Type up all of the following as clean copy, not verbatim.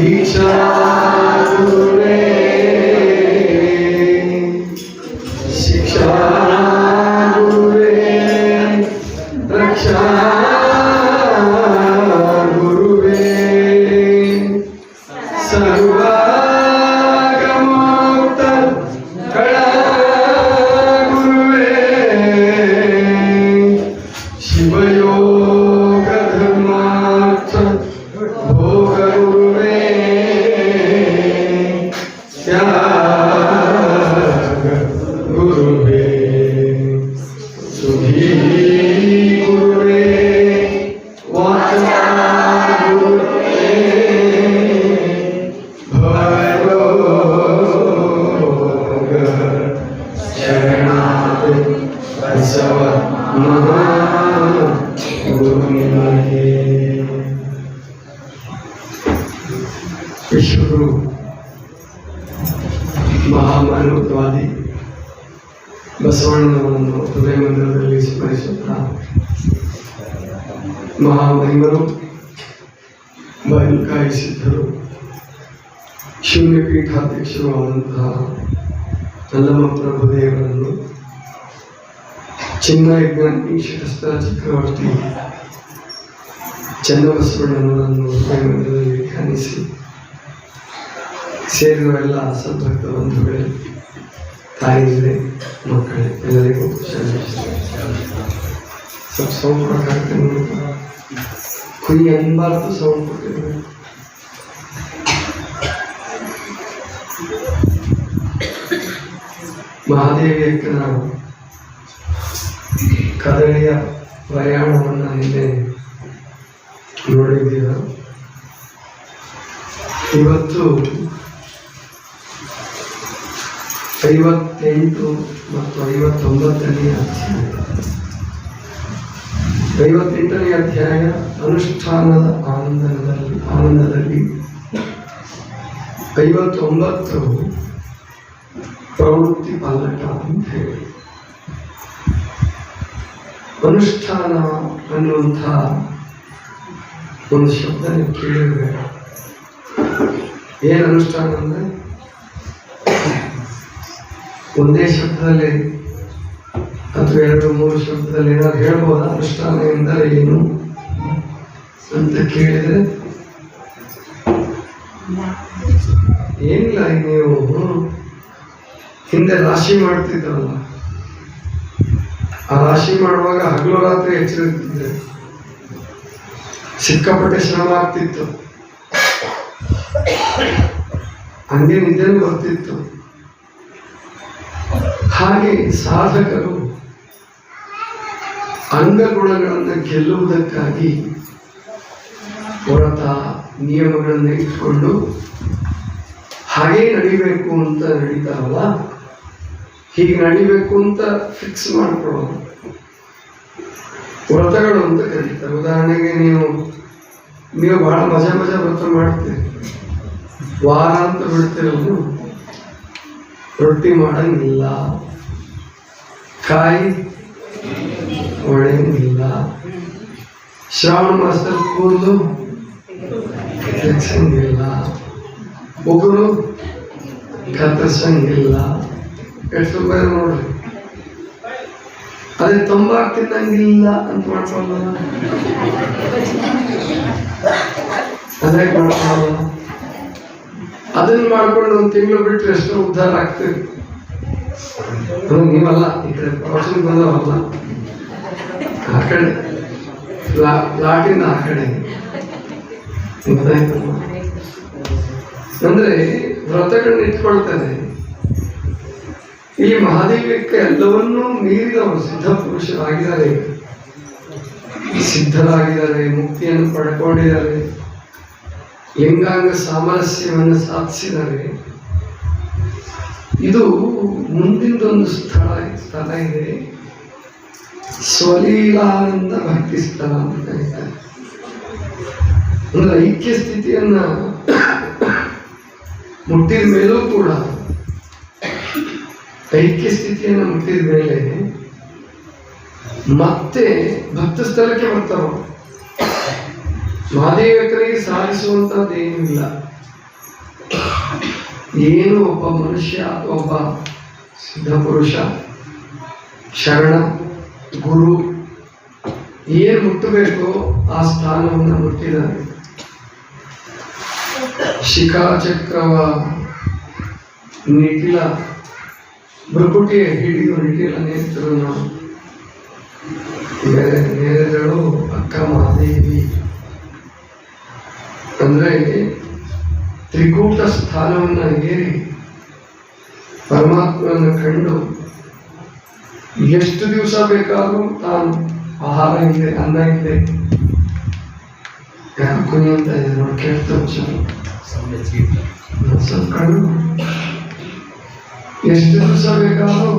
दीक्षा गुरुवे शिक्षा गुरुवे रक्षा गुरुवे सर्वागमोक्त कला गुरुवे शिवयोग धर्मार्थ भोग गुरुवे त्याग गुरुवे सुधी गुरुवे वाचा गुरुवे भवरोग शरणागत बसव महा गुरुवे विश्वगुरु ಮಹಾಮಾನವತಾವಾದಿ ಬಸವಣ್ಣನವರನ್ನು ಹೃದಯ ಮಂದಿರದಲ್ಲಿ ಸ್ಮರಿಸುತ್ತಾ ಮಹಾಮಹಿಮರು ಬಯಲುಕಾಯಿ ಸಿದ್ಧರು ಶೂನ್ಯಪೀಠಾಧ್ಯಕ್ಷರು ಆದಂತಹ ಅಲ್ಲಮ ಪ್ರಭುದೇವರನ್ನು ಚಿನ್ನಯಜ್ಞಾನಿ ಶತಸ್ಥ ಚಕ್ರವರ್ತಿ ಚನ್ನಬಸವಣ್ಣನವರನ್ನು ಹೃದಯ ಮಂದಿರದಲ್ಲಿ ಧ್ಯಾನಿಸಿ ಸೇರಿರುವ ಎಲ್ಲ ಸದ್ಭಕ್ತ ಬಂಧುಗಳೇ, ತಾಯಿಗಳೇ, ಮಕ್ಕಳೇ, ಎಲ್ಲರಿಗೂ ಸ್ವಲ್ಪ ಸೌಂಡ್ ಕೊಡೋಕ್ಕಾಗ್ತದೆ. ಕುಯ್ಯಿ ಅನ್ಬಾರ್ದು ಸೌಂಡ್ ಕೊಟ್ಟಿದ್ರು. ಮಹಾದೇವಿ ಅಕ್ಕನ ಕದಳಿಯ ಪ್ರಯಾಣವನ್ನು ನಿನ್ನೆ ನೋಡಿದ್ದೀರ. ಇವತ್ತು 58 ಮತ್ತು 59ನೇ ಅಧ್ಯಾಯ. 58ನೇ ಅಧ್ಯಾಯ ಅನುಷ್ಠಾನದ ಆನಂದದಲ್ಲಿ 59 ಪ್ರವೃತ್ತಿ ಪಲ್ಲಟ ಅಂತ ಹೇಳಿ. ಅನುಷ್ಠಾನ ಅನ್ನುವಂಥ ಒಂದು ಶಬ್ದ ನೀವು ಕೇಳಿದ್ರೆ ಏನು ಅನುಷ್ಠಾನ ಅಂದರೆ ಒಂದೇ ಶಬ್ದದಲ್ಲಿ ಅಥವಾ 2-3 ಶಬ್ದದಲ್ಲಿ ಏನಾದ್ರು ಹೇಳ್ಬೋದಾ ಅನುಷ್ಠಾನ ಎಂದರೆ ಏನು ಅಂತ ಕೇಳಿದರೆ ಏನಿಲ್ಲ. ನೀವು ಹಿಂದೆ ರಾಶಿ ಮಾಡ್ತಿದ್ರಲ್ಲ, ಆ ರಾಶಿ ಮಾಡುವಾಗ ಹಗಲು ರಾತ್ರಿ ಎಚ್ಚರಿರ್ತಿದ್ದೆ, ಸಿಕ್ಕಾಪಟ್ಟೆ ಶ್ರಮ ಆಗ್ತಿತ್ತು, ಹಂಗೆ ನಿದ್ದೆನೂ ಬರ್ತಿತ್ತು. ಹಾಗೆ ಸಾಧಕರು ಅಂಗಗುಣಗಳನ್ನು ಗೆಲ್ಲುವುದಕ್ಕಾಗಿ ವ್ರತ ನಿಯಮಗಳನ್ನು ಇಟ್ಕೊಂಡು ಹಾಗೇ ನಡಿಬೇಕು ಅಂತ ನಡೀತಾರಲ್ಲ, ಹೀಗೆ ನಡಿಬೇಕು ಅಂತ ಫಿಕ್ಸ್ ಮಾಡ್ಕೊಳ್ಳೋದು ವ್ರತಗಳು ಅಂತ ಕರೀತಾರೆ. ಉದಾಹರಣೆಗೆ ನೀವು ಬಹಳ ಮಜಾ ವ್ರತ ಮಾಡ್ತೀರಿ, ವಾರ ಅಂತ ಬಿಡ್ತಿರೋದು, ರೊಟ್ಟಿ ಮಾಡಂಗಿಲ್ಲ, ಕಾಯಿ ಒಡೆಯಂಗಿಲ್ಲ, ಶ್ರಾವಣ ಮಾಸದಲ್ಲಿ ಕೂದಲು ತೆಗ್ಸಂಗಿಲ್ಲ, ಒಬ್ಬರು ಕತ್ತರಿಸಂಗಿಲ್ಲ. ಎಷ್ಟು ಬೇರೆ ನೋಡ್ರಿ. ಅದೇ ತಂಬಾಕು ತಿನ್ನಂಗಿಲ್ಲ ಅಂತ ಮಾಡ್ಕೊಳ್ಳಲ್ಲ, ಅದೇ ಮಾಡ್ಕೊಳ್ಳಲ್ಲ. ಅದನ್ನ ಮಾಡ್ಕೊಂಡು 1 ತಿಂಗಳು ಬಿಟ್ಟರೆ ಎಷ್ಟೋ ಉದ್ಧಾರ ಆಗ್ತದೆ. ನೀವಲ್ಲ, ಈ ಕಡೆ ಪ್ರವಚನಕ್ಕೆ ಬಂದವಲ್ಲ, ಆ ಕಡೆ ಲಾಟಿಂದ ಆ ಕಡೆ ಅಂದ್ರೆ ವ್ರತಗಳನ್ನ ಇಟ್ಕೊಳ್ತಾರೆ. ಈ ಮಹಾದೇವಿಯಕ್ಕೆ ಎಲ್ಲವನ್ನೂ ಮೀರಿದವರು ಸಿದ್ಧ ಪುರುಷರಾಗಿದ್ದಾರೆ, ಸಿದ್ಧರಾಗಿದ್ದಾರೆ, ಮುಕ್ತಿಯನ್ನು ಪಡ್ಕೊಂಡಿದ್ದಾರೆ, ಲಿಂಗಾಂಗ ಸಾಮರಸ್ಯವನ್ನು ಸಾಧಿಸಿದ್ದಾರೆ. ಇದು ಮುಂದಿನದೊಂದು ಸ್ಥಳ ಇದೆ, ಸ್ವಲೀಲಾನಂದ ಭಕ್ತಿ ಸ್ಥಳ ಅಂತ ಕರೀತಾರೆ. ಅಂದ್ರೆ ಐಕ್ಯ ಸ್ಥಿತಿಯನ್ನ ಮುಟ್ಟಿದ ಮೇಲೂ ಕೂಡ, ಐಕ್ಯ ಸ್ಥಿತಿಯನ್ನು ಮುಟ್ಟಿದ ಮೇಲೆ ಮತ್ತೆ ಭಕ್ತ ಸ್ಥಳಕ್ಕೆ ಬರ್ತಾವ. ಮಹಾದೇವಕರಿಗೆ ಸಾಧಿಸುವಂತದ್ದು ಏನೂ ಇಲ್ಲ. ಏನು ಒಬ್ಬ ಮನುಷ್ಯ ಅಥವಾ ಒಬ್ಬ ಸಿದ್ಧಪುರುಷ ಶರಣ ಗುರು ಏನು ಮುಟ್ಟಬೇಕೋ ಆ ಸ್ಥಾನವನ್ನು ಮುಟ್ಟಿದ್ದಾರೆ. ಶಿಖಾಚಕ್ರವ ನಿಖಿಲ ಭ್ರುಕುಟಿಯ ಹಿಡಿದು ನಿಖಿಲ ನೇತ್ರನ ನೇರೆದಳು ಅಕ್ಕ ಮಹಾದೇವಿ. ಅಂದ್ರೆ ತ್ರಿಕೂಟ ಸ್ಥಾನವನ್ನು ಏರಿ ಪರಮಾತ್ಮನ ಕಂಡು ಎಷ್ಟು ದಿವಸ ಬೇಕಾದರೂ ತಾನು ಆಹಾರ ಇದೆ, ಅನ್ನ ಇದೆ, ಕುನಿ ಅಂತ ಇದೆ ನೋಡಿ, ಕೇಳ್ತಾರೆ ಸ್ವಲ್ಪ ಕಂಡು ಎಷ್ಟು ದಿವಸ ಬೇಕಾದರೂ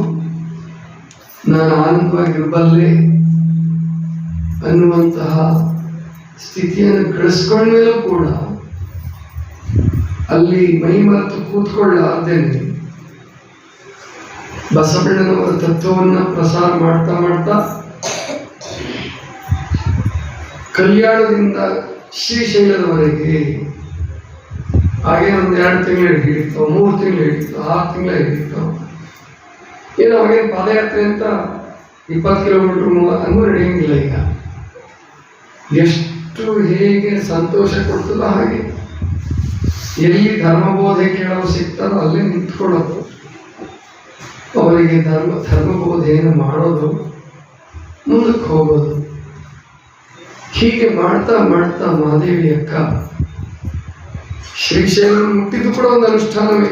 ನಾನು ಆನಂದವಾಗಿರಬಲ್ಲೆ ಅನ್ನುವಂತಹ ಸ್ಥಿತಿಯನ್ನು ಗಳಿಸ್ಕೊಂಡ್ಮೇಲೂ ಕೂಡ ಅಲ್ಲಿ ಮೈ ಮರೆತು ಕೂತ್ಕೊಳ್ಳಾರ್ದೇನೆ ಬಸವಣ್ಣನವರ ತತ್ವವನ್ನು ಪ್ರಸಾರ ಮಾಡ್ತಾ ಮಾಡ್ತಾ ಕಲ್ಯಾಣದಿಂದ ಶ್ರೀಶೈಲದವರೆಗೆ ಹಾಗೆ ಒಂದು 2 ತಿಂಗಳು ಹಿಡಿತು, 3 ತಿಂಗಳು ಹಿಡಿತು, 6 ತಿಂಗಳು ಹಿಡಿತು. ಏನು ಅವಾಗೇನು ಪಾದಯಾತ್ರೆ ಅಂತ 20 ಕಿಲೋಮೀಟರ್ ಅನ್ನೂ ನಡೆಯಂಗಿಲ್ಲ. ಈಗ ಎಷ್ಟು ಹೇಗೆ ಸಂತೋಷ ಕೊಡ್ತದೋ ಹಾಗೆ ಎಲ್ಲಿ ಧರ್ಮಬೋಧೆ ಕೇಳೋರು ಸಿಗ್ತಾರೋ ಅಲ್ಲೇ ನಿಂತ್ಕೊಳ್ಳೋದು, ಅವರಿಗೆ ಧರ್ಮಬೋಧೆಯನ್ನು ಮಾಡೋದು, ಮುಂದಕ್ಕೆ ಹೋಗೋದು. ಹೀಗೆ ಮಾಡ್ತಾ ಮಾಡ್ತಾ ಮಹಾದೇವಿ ಅಕ್ಕ ಶ್ರೀಶೈಲ ಮುಟ್ಟಿದ್ದು ಕೂಡ ಒಂದು ಅನುಷ್ಠಾನವೇ,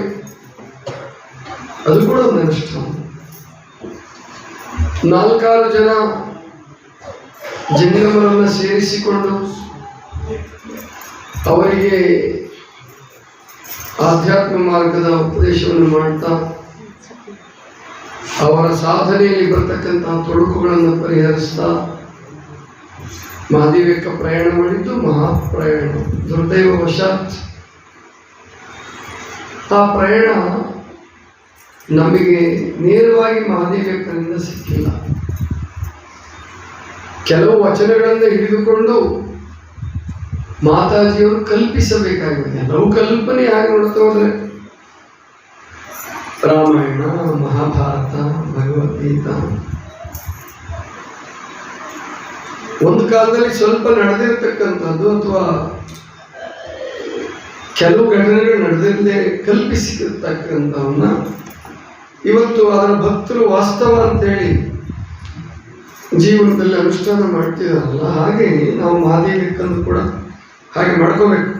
ಅದು ಕೂಡ ಒಂದು ಅನುಷ್ಠಾನ. 4 ಜನ ಜಂಗಮರನ್ನು ಸೇರಿಸಿಕೊಂಡು ಅವರಿಗೆ ಆಧ್ಯಾತ್ಮ ಮಾರ್ಗದ ಉಪದೇಶವನ್ನು ಮಾಡ್ತಾ ಅವರ ಸಾಧನೆಯಲ್ಲಿ ಬರ್ತಕ್ಕಂತಹ ತೊಡಕುಗಳನ್ನು ಪರಿಹರಿಸ್ತಾ ಮಹಾದೇವಿಯಕ್ಕ ಪ್ರಯಾಣ ಮಾಡಿದ್ದು ಮಹಾಪ್ರಯಾಣ. ದುರ್ದೈವವಶಾತ್ ಆ ಪ್ರಯಾಣ ನಮಗೆ ನೇರವಾಗಿ ಮಹಾದೇವಿಯಕ್ಕನಿಂದ ಸಿಕ್ಕಿಲ್ಲ. ಕೆಲವು ವಚನಗಳನ್ನು ಹಿಡಿದುಕೊಂಡು ಮಾತಾಜಿಯವರು ಕಲ್ಪಿಸಬೇಕಾಗಿದೆ. ಎಲ್ಲವೂ ಕಲ್ಪನೆ ಆಗಿ ನೋಡ್ತಾ ಹೋದ್ರೆ ರಾಮಾಯಣ, ಮಹಾಭಾರತ, ಭಗವದ್ಗೀತಾ ಒಂದು ಕಾಲದಲ್ಲಿ ಸ್ವಲ್ಪ ನಡೆದಿರ್ತಕ್ಕಂಥದ್ದು ಅಥವಾ ಕೆಲವು ಘಟನೆಗಳು ನಡೆದಿರದೆ ಕಲ್ಪಿಸಿರ್ತಕ್ಕಂಥವನ್ನ ಇವತ್ತು ಅದರ ಭಕ್ತರು ವಾಸ್ತವ ಅಂತೇಳಿ ಜೀವನದಲ್ಲಿ ಅನುಷ್ಠಾನ ಮಾಡ್ತಿದಾರಲ್ಲ, ಹಾಗೆ ನಾವು ಮಹಾದೇವಿಕ್ಕಂದು ಕೂಡ ಹಾಗೆ ಮಾಡ್ಕೋಬೇಕು.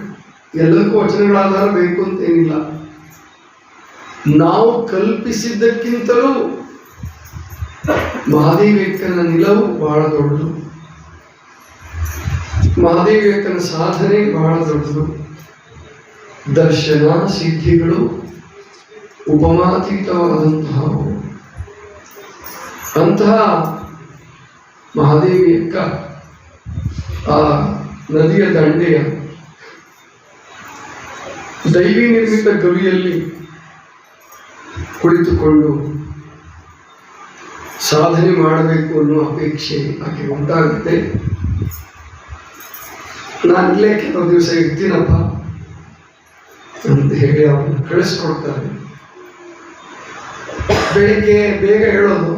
ಎಲ್ಲದಕ್ಕೂ ವಚನಗಳ ಆಧಾರ ಬೇಕು ಅಂತೇನಿಲ್ಲ. ನಾವು ಕಲ್ಪಿಸಿದ್ದಕ್ಕಿಂತಲೂ ಮಹಾದೇವಿಯಕ್ಕನ ನಿಲವು ಬಹಳ ದೊಡ್ಡದು, ಮಹಾದೇವಿಯಕ್ಕನ ಸಾಧನೆ ಬಹಳ ದೊಡ್ಡದು. ದರ್ಶನ ಸಿದ್ಧಿಗಳು ಉಪಮಾತೀತವಾದಂತಹವು. ಅಂತಹ ಮಹಾದೇವಿಯಕ್ಕ ಆ ನದಿಯ ದಂಡೆಯ ದೈವಿ ನಿರ್ಮಿತ ಗವಿಯಲ್ಲಿ ಕುಳಿತುಕೊಂಡು ಸಾಧನೆ ಮಾಡಬೇಕು ಅನ್ನೋ ಅಪೇಕ್ಷೆ ಆಕೆ ಉಂಟಾಗುತ್ತೆ. ನಾನು ಇಲ್ಲೇ ಕೆಲವು ದಿವಸ ಇರ್ತೀನಪ್ಪ ಅಂತ ಹೇಳಿ ಅವರನ್ನು ಕಳಿಸ್ಕೊಡ್ತಾರೆ. ಬೆಳಿಗ್ಗೆ ಬೇಗ ಹೇಳೋದು,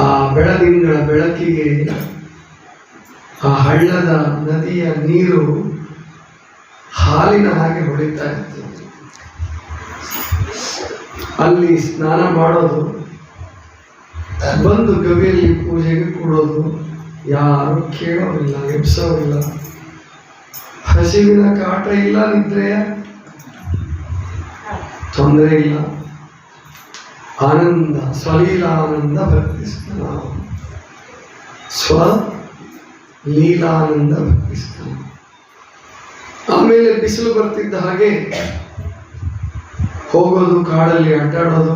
ಆ ಬೆಳದಿಂಗಳ ಬೆಳಕಿಗೆ ಆ ಹಳ್ಳದ ನದಿಯ ನೀರು ಹಾಲಿನ ಹಾಗೆ ಹೊಳಿತಾ ಇತ್ತು. ಅಲ್ಲಿ ಸ್ನಾನ ಮಾಡೋದು, ಬಂದು ಗವಿಯಲ್ಲಿ ಪೂಜೆಗೆ ಕೂಡೋದು, ಯಾರು ಕೇಳೋರಿಲ್ಲ, ಎಬ್ಸೋರಿಲ್ಲ, ಹಸಿವಿನ ಕಾಟ ಇಲ್ಲ, ನಿದ್ರೆಯ ತೊಂದರೆ ಇಲ್ಲ. ಆನಂದ, ಸ್ವಲೀಲಾನಂದ ಭಕ್ತಿ ಸ್ಥಾನ, ಸ್ವಲೀಲಾನಂದ ಭಕ್ತಿ ಸ್ಥಾನ. ಆಮೇಲೆ ಬಿಸಿಲು ಬರ್ತಿದ್ದ ಹಾಗೆ ಹೋಗೋದು, ಕಾಡಲ್ಲಿ ಅಡ್ಡಾಡೋದು,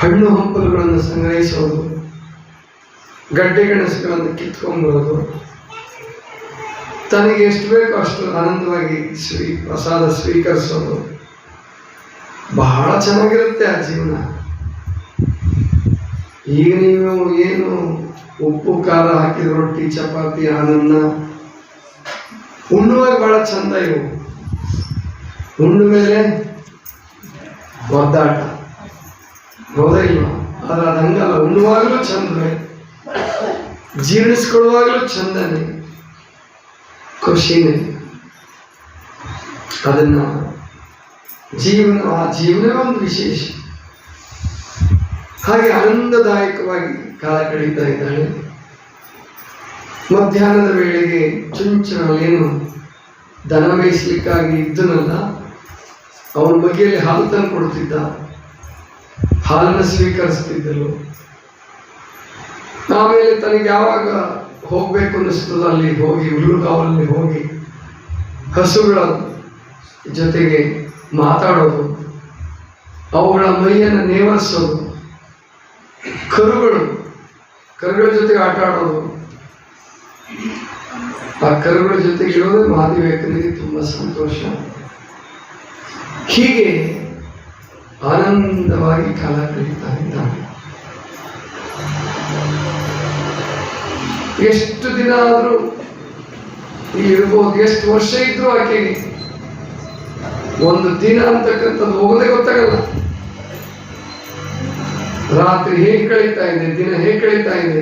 ಹಣ್ಣು ಹಂಪಲುಗಳನ್ನು ಸಂಗ್ರಹಿಸೋದು, ಗಡ್ಡೆ ಗೆಣಸುಗಳನ್ನು ಕಿತ್ಕೊಂಡ್ಬರೋದು, ತನಗೆ ಎಷ್ಟು ಬೇಕೋ ಅಷ್ಟು ಆನಂದವಾಗಿ ಪ್ರಸಾದ ಸ್ವೀಕರಿಸೋದು. ಬಹಳ ಚೆನ್ನಾಗಿರುತ್ತೆ ಆ ಜೀವನ. ಈಗ ನೀವು ಏನು ಉಪ್ಪು ಖಾರ ಹಾಕಿದ ರೊಟ್ಟಿ, ಚಪಾತಿ, ಅನ್ನ ಉಣ್ಣುವಾಗ ಬಹಳ ಚಂದ ಇವು. ಉಂಡ ಮೇಲೆ ಒದ್ದಾಟ, ಹೌದಾ ಇಲ್ವಾ? ಆದ್ರೆ ಅದು ಹಂಗಲ್ಲ. ಉಣ್ಣುವಾಗಲೂ ಚಂದವೇ, ಜೀರ್ಣಿಸ್ಕೊಳ್ಳುವಾಗಲೂ ಚಂದನೇ, ಖುಷಿನೇ. ಅದನ್ನ ಆ ಜೀವನವೇ ಒಂದು ವಿಶೇಷ. ಹಾಗೆ ಆನಂದದಾಯಕವಾಗಿ ಕಾಲ ಕಳೀತಾ ಇದ್ದಾಳೆ. ಮಧ್ಯಾಹ್ನದ ವೇಳೆಗೆ ಚುಂಚನಲ್ಲೇನು ದನ ಮೇಯಿಸ್ಲಿಕ್ಕಾಗಿ ಇದ್ದನಲ್ಲ, ಅವನ ಬಗೆಯಲ್ಲಿ ಹಾಲು ತಂದು ಕೊಡ್ತಿದ್ದ, ಹಾಲನ್ನು ಸ್ವೀಕರಿಸ್ತಿದ್ದಳು. ಆಮೇಲೆ ತನಗೆ ಯಾವಾಗ ಹೋಗ್ಬೇಕು ಅನ್ನಿಸ್ತದ ಅಲ್ಲಿ ಹೋಗಿ ಹುಲ್ಲುಗಾವಲಲ್ಲಿ ಹೋಗಿ ಹಸುಗಳ ಜೊತೆಗೆ ಮಾತಾಡೋದು, ಅವುಗಳ ಮೈಯನ್ನು ನೇವರಿಸೋದು, ಕರುಗಳ ಜೊತೆಗೆ ಆಟ ಆಡೋದು. ಆ ಕರುಗಳ ಜೊತೆಗೆ ಇರೋದೇ ಮಹಾದೇವಕ್ಕನಿಗೆ ತುಂಬಾ ಸಂತೋಷ. ಹೀಗೆ ಆನಂದವಾಗಿ ಕಾಲ ಕಳೀತಾ ಇದ್ದಾನೆ. ಎಷ್ಟು ದಿನ ಆದ್ರೂ ಇರ್ಬೋದು, ಎಷ್ಟು ವರ್ಷ ಇದ್ರು ಆಕೆಗೆ ಒಂದು ದಿನ ಅಂತಕ್ಕಂಥದ್ದು ಹೋಗೋದೇ ಗೊತ್ತಾಗಲ್ಲ. ರಾತ್ರಿ ಹೇಗೆ ಕಳೀತಾ ಇದೆ, ದಿನ ಹೇಗೆ ಕಳೀತಾ ಇದೆ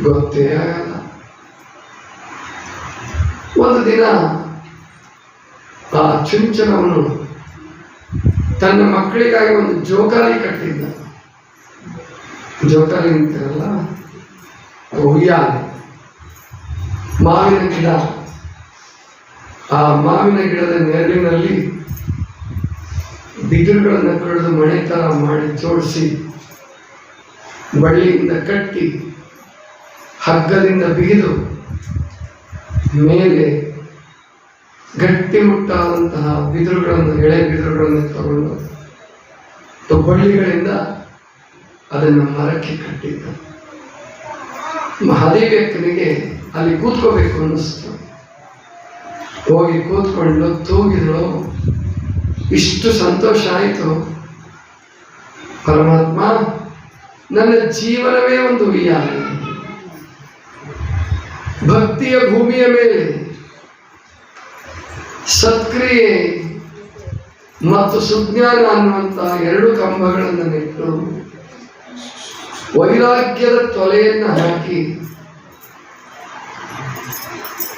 ಗೊತ್ತೇ ಆಗಲ್ಲ. ಒಂದು ದಿನ ಆ ಚುಂಚನವನು ತನ್ನ ಮಕ್ಕಳಿಗಾಗಿ ಒಂದು ಜೋಕಾಲಿ ಕಟ್ಟಿದ್ದ. ಜೋಕಾಲಿ ಅಂತಾರಲ್ಲ, ಉಯ್ಯಾಲೆ, ಮಾವಿನ ಗಿಡ. ಆ ಮಾವಿನ ಗಿಡದ ನೆರಳಿನಲ್ಲಿ ಬಿದಿರುಗಳನ್ನು ಕಡಿದು ಮಣೆ ತರ ಮಾಡಿ ಜೋಡಿಸಿ, ಬಳ್ಳಿಯಿಂದ ಕಟ್ಟಿ, ಹಗ್ಗದಿಂದ ಬಿಗಿದು, ಮೇಲೆ ಗಟ್ಟಿಮುಟ್ಟಾದಂತಹ ಬಿದಿರುಗಳನ್ನು, ಎಳೆ ಬಿದಿರುಗಳನ್ನು ತಗೊಂಡು ಬಳ್ಳಿಗಳಿಂದ ಅದನ್ನು ಮರಕ್ಕೆ ಕಟ್ಟಿದ್ದ. ಮಹಾದೇವಿಯಕ್ಕನಿಗೆ ಅಲ್ಲಿ ಕೂತ್ಕೋಬೇಕು ಅನ್ನಿಸ್ತು. ಹೋಗಿ ಕೂತ್ಕೊಂಡು ತೂಗಿದ್ರು. ಇಷ್ಟು ಸಂತೋಷ ಆಯಿತು. ಪರಮಾತ್ಮ, ನನ್ನ ಜೀವನವೇ ಒಂದು ಉಯ್ಯಾಲೆ, ಭಕ್ತಿಯ ಭೂಮಿಯ ಮೇಲೆ ಸತ್ಕ್ರಿಯೆ ಮತ್ತು ಸುಜ್ಞಾನ ಅನ್ನುವಂತಹ ಎರಡು ಕಂಬಗಳನ್ನು ನೆಟ್ಟು ವೈರಾಗ್ಯದ ತೊಲೆಯನ್ನು ಹಾಕಿ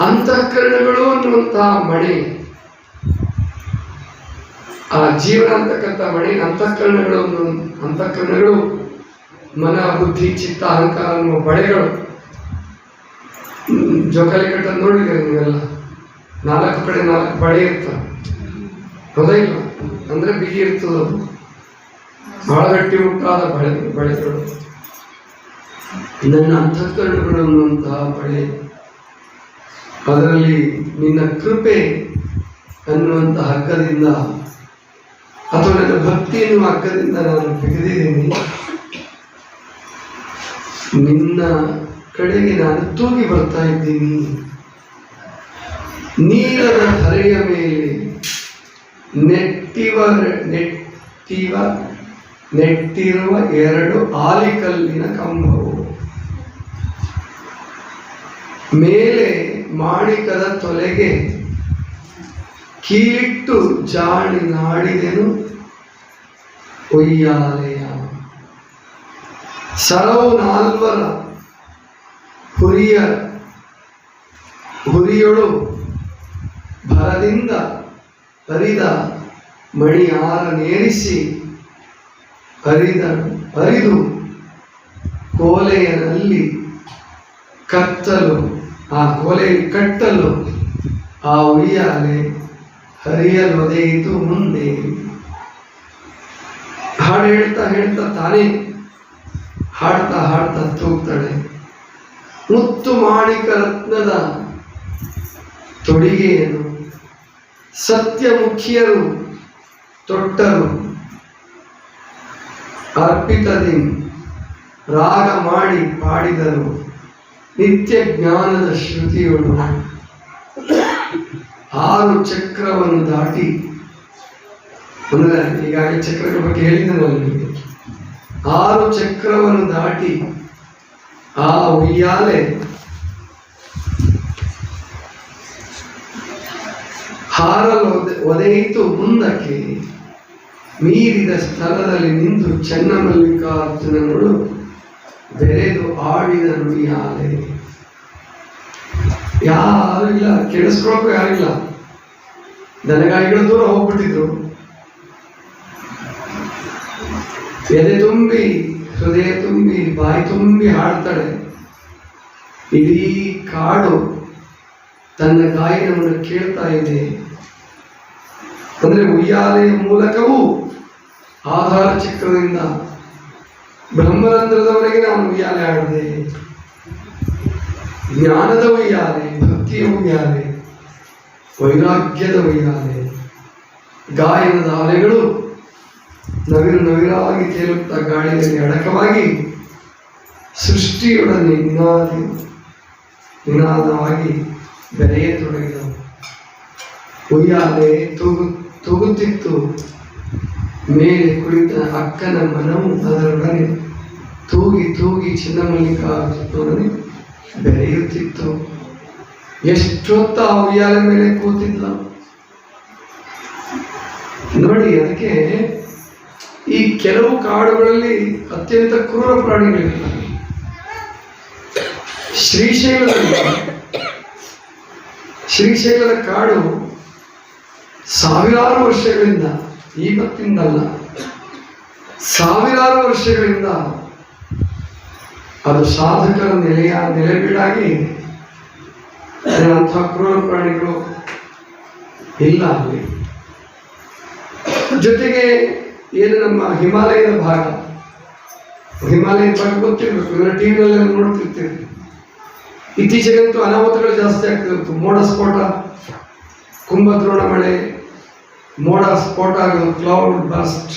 ಅಂತಃಕರಣಗಳು ಅನ್ನುವಂತಹ ಮಣಿ, ಆ ಜೀವನ ಅಂತಕ್ಕಂಥ ಮಣಿ, ಅಂತಃಕರಣಗಳು ಮನ, ಬುದ್ಧಿ, ಚಿತ್ತ, ಅಹಂಕಾರ ಅನ್ನುವ ಬಳೆಗಳು. ಜೋಕಾಲಿ ಕಟ್ಟ ನೋಡಿದ್ರೆ ನೀವೆಲ್ಲ, 4 ಕಡೆ 4 ಬಳೆ ಇರ್ತವೆ, ಹೌದಾ ಇಲ್ಲ? ಅಂದ್ರೆ ಬಿಗಿ ಇರ್ತದ, ಬಹಳ ಗಟ್ಟಿ ಮುಟ್ಟಾದ ಬಳೆಗಳು. ನನ್ನ ಅಂತಃಕರಣಗಳು ಅನ್ನುವಂತಹ ಬಳೆ, ಅದರಲ್ಲಿ ನಿನ್ನ ಕೃಪೆ ಅನ್ನುವಂತಹ ಹಗ್ಗದಿಂದ ಅಥವಾ ನನ್ನ ಭಕ್ತಿ ಎನ್ನುವ ಹಗ್ಗದಿಂದ ನಾನು ಬಿಗಿದಿದ್ದೀನಿ. ನಿನ್ನ ಕಡೆಗೆ ನಾನು ತೂಗಿ ಬರ್ತಾ ಇದ್ದೀನಿ. ನೀರದ ಧರೆಯ ಮೇಲೆ ನೆಟ್ಟಿರುವ 2 ಆಲಿಕಲ್ಲಿನ ಕಂಬವು, ಮೇಲೆ ಮಾಣಿಕದ ತೊಲೆಗೆ ಕೀಲಿಟ್ಟು ಜಾಣಿ ನಾಡಿದೆನು ಉಯ್ಯಾಲೆಯ. ಸರವು 4 ಹುರಿಯೊಳು ಭರದಿಂದ ಹರಿದ ಮಣಿ 6 ನೇರಿಸಿ ಹರಿದು ಕೋಲೆಯಲ್ಲಿ ಕತ್ತಲು, ಆ ಕೋಲೆಯಲ್ಲಿ ಕಟ್ಟಲು ಆ ಉಯ್ಯಾಲೆ ಹರಿಯಲೊದೆಯಿತು ಮುಂದೆ. ಹಾಡು ಹೇಳ್ತಾ ತಾನೇ ಹಾಡ್ತಾ ತೂಗ್ತಾಳೆ. ಮುತ್ತು ಮಾಣಿಕ ರತ್ನದ ತೊಡಿಗೆಯನ್ನು ಸತ್ಯಮುಖಿಯರು ತೊಟ್ಟರು. ಅರ್ಪಿತದಿ ರಾಗ ಮಾಡಿ ಪಾಡಿದರು. ನಿತ್ಯ ಜ್ಞಾನದ ಶ್ರುತಿಯೋಡು 6 ಚಕ್ರವನ್ನು ದಾಟಿ, ಅಂದ್ರೆ ಈಗಾಗಲೇ ಚಕ್ರಗಳ ಬಗ್ಗೆ ಹೇಳಿದ್ದೇನೆ ನಿಮಗೆ. 6 ಚಕ್ರವನ್ನು ದಾಟಿ ಆ ಉಯ್ಯಾಲೆ ಹಾರಲು ಒದೆಯಿತು ಮುಂದಕ್ಕೆ, ಮೀರಿದ ಸ್ಥಳದಲ್ಲಿ ನಿಂತು ಚೆನ್ನಮಲ್ಲಿಕಾರ್ಜುನನು ಬೆರೆದು ಆಡಿದ ನುಡಿಯಾಲೆ. ಯಾರು ಇಲ್ಲ, ಕೇಳಿಸ್ಕೊಳಕ್ಕೂ ಯಾರಿಲ್ಲ. ದನಗಾಯಿಗಳು ದೂರ ಹೋಗ್ಬಿಟ್ಟಿದ್ರು. ಎದೆ ತುಂಬಿ, ಹೃದಯ ತುಂಬಿ, ಬಾಯಿ ತುಂಬಿ ಹಾಡ್ತಾಳೆ. ಇಡೀ ಕಾಡು ತನ್ನ ಗಾಯನವನ್ನು ಕೇಳ್ತಾ ಇದೆ. ಅಂದ್ರೆ ಉಯ್ಯಾಲೆಯ ಮೂಲಕವೂ ಆಧಾರ ಚಕ್ರದಿಂದ ಬ್ರಹ್ಮರಂಧ್ರದವರೆಗೆ ನಾನು ಉಯ್ಯಾಲೆ ಆಡಿದೆ. ಜ್ಞಾನದ ಉಯ್ಯಾಲೆ, ಭಕ್ತಿಯ ಉಯ್ಯಾಲೆ, ವೈರಾಗ್ಯದ ಉಯ್ಯಾಲೆ. ಗಾಯನದ ಅಲೆಗಳು ನವಿರು ನವಿರಾಗಿ ತೇಲುತ್ತಾ ಗಾಳಿಯಲ್ಲಿ ಅಡಕವಾಗಿ ಸೃಷ್ಟಿಯೊಡನೆ ನಿನಾದವಾಗಿ ಬೆರೆಯತೊಡಗಿದವು. ಉಯ್ಯಾಲೆ ತೂಗುತ್ತಿತ್ತು. ಮೇಲೆ ಕುಳಿತ ಅಕ್ಕನ ಮನವು ಅದರೊಡನೆ ತೂಗಿ ತೂಗಿ ಚೆನ್ನಮಲ್ಲಿಕಾರ್ಜುನನೇ ಬೆರೆಯುತ್ತಿತ್ತು. ಎಷ್ಟೊತ್ತ ಆ ಉಯ್ಯಾಲೆ ಮೇಲೆ ಕೂತಿದ್ಲ ನೋಡಿ. ಅದಕ್ಕೆ ಈ ಕೆಲವು ಕಾಡುಗಳಲ್ಲಿ ಅತ್ಯಂತ ಕ್ರೂರ ಪ್ರಾಣಿಗಳಿಲ್ಲ. ಶ್ರೀಶೈಲದ ಕಾಡು ಸಾವಿರಾರು ವರ್ಷಗಳಿಂದ, ಇವತ್ತಿಂದಲ್ಲ, ಸಾವಿರಾರು ವರ್ಷಗಳಿಂದ ಅದು ಸಾಧಕರ ನೆಲೆಬೀಡಾಗಿ ಅಂಥ ಕ್ರೂರ ಪ್ರಾಣಿಗಳು ಇಲ್ಲ ಅಲ್ಲಿ. ಜೊತೆಗೆ ಏನು ನಮ್ಮ ಹಿಮಾಲಯದ ಭಾಗ ಗೊತ್ತಿರಬೇಕು, ಇವರ ಟಿವಿಯಲ್ಲಿ ನೋಡ್ತಿರ್ತೀವಿ. ಇತ್ತೀಚೆಗಂತೂ ಅನಾಹುತಗಳು ಜಾಸ್ತಿ ಆಗ್ತಿರುತ್ತೆ. ಮೋಡ ಸ್ಫೋಟ, ಕುಂಭದ್ರೋಣ ಮಳೆ, ಮೋಡ ಸ್ಫೋಟ ಆಗೋದು, ಕ್ಲೌಡ್ ಬರ್ಸ್ಟ್,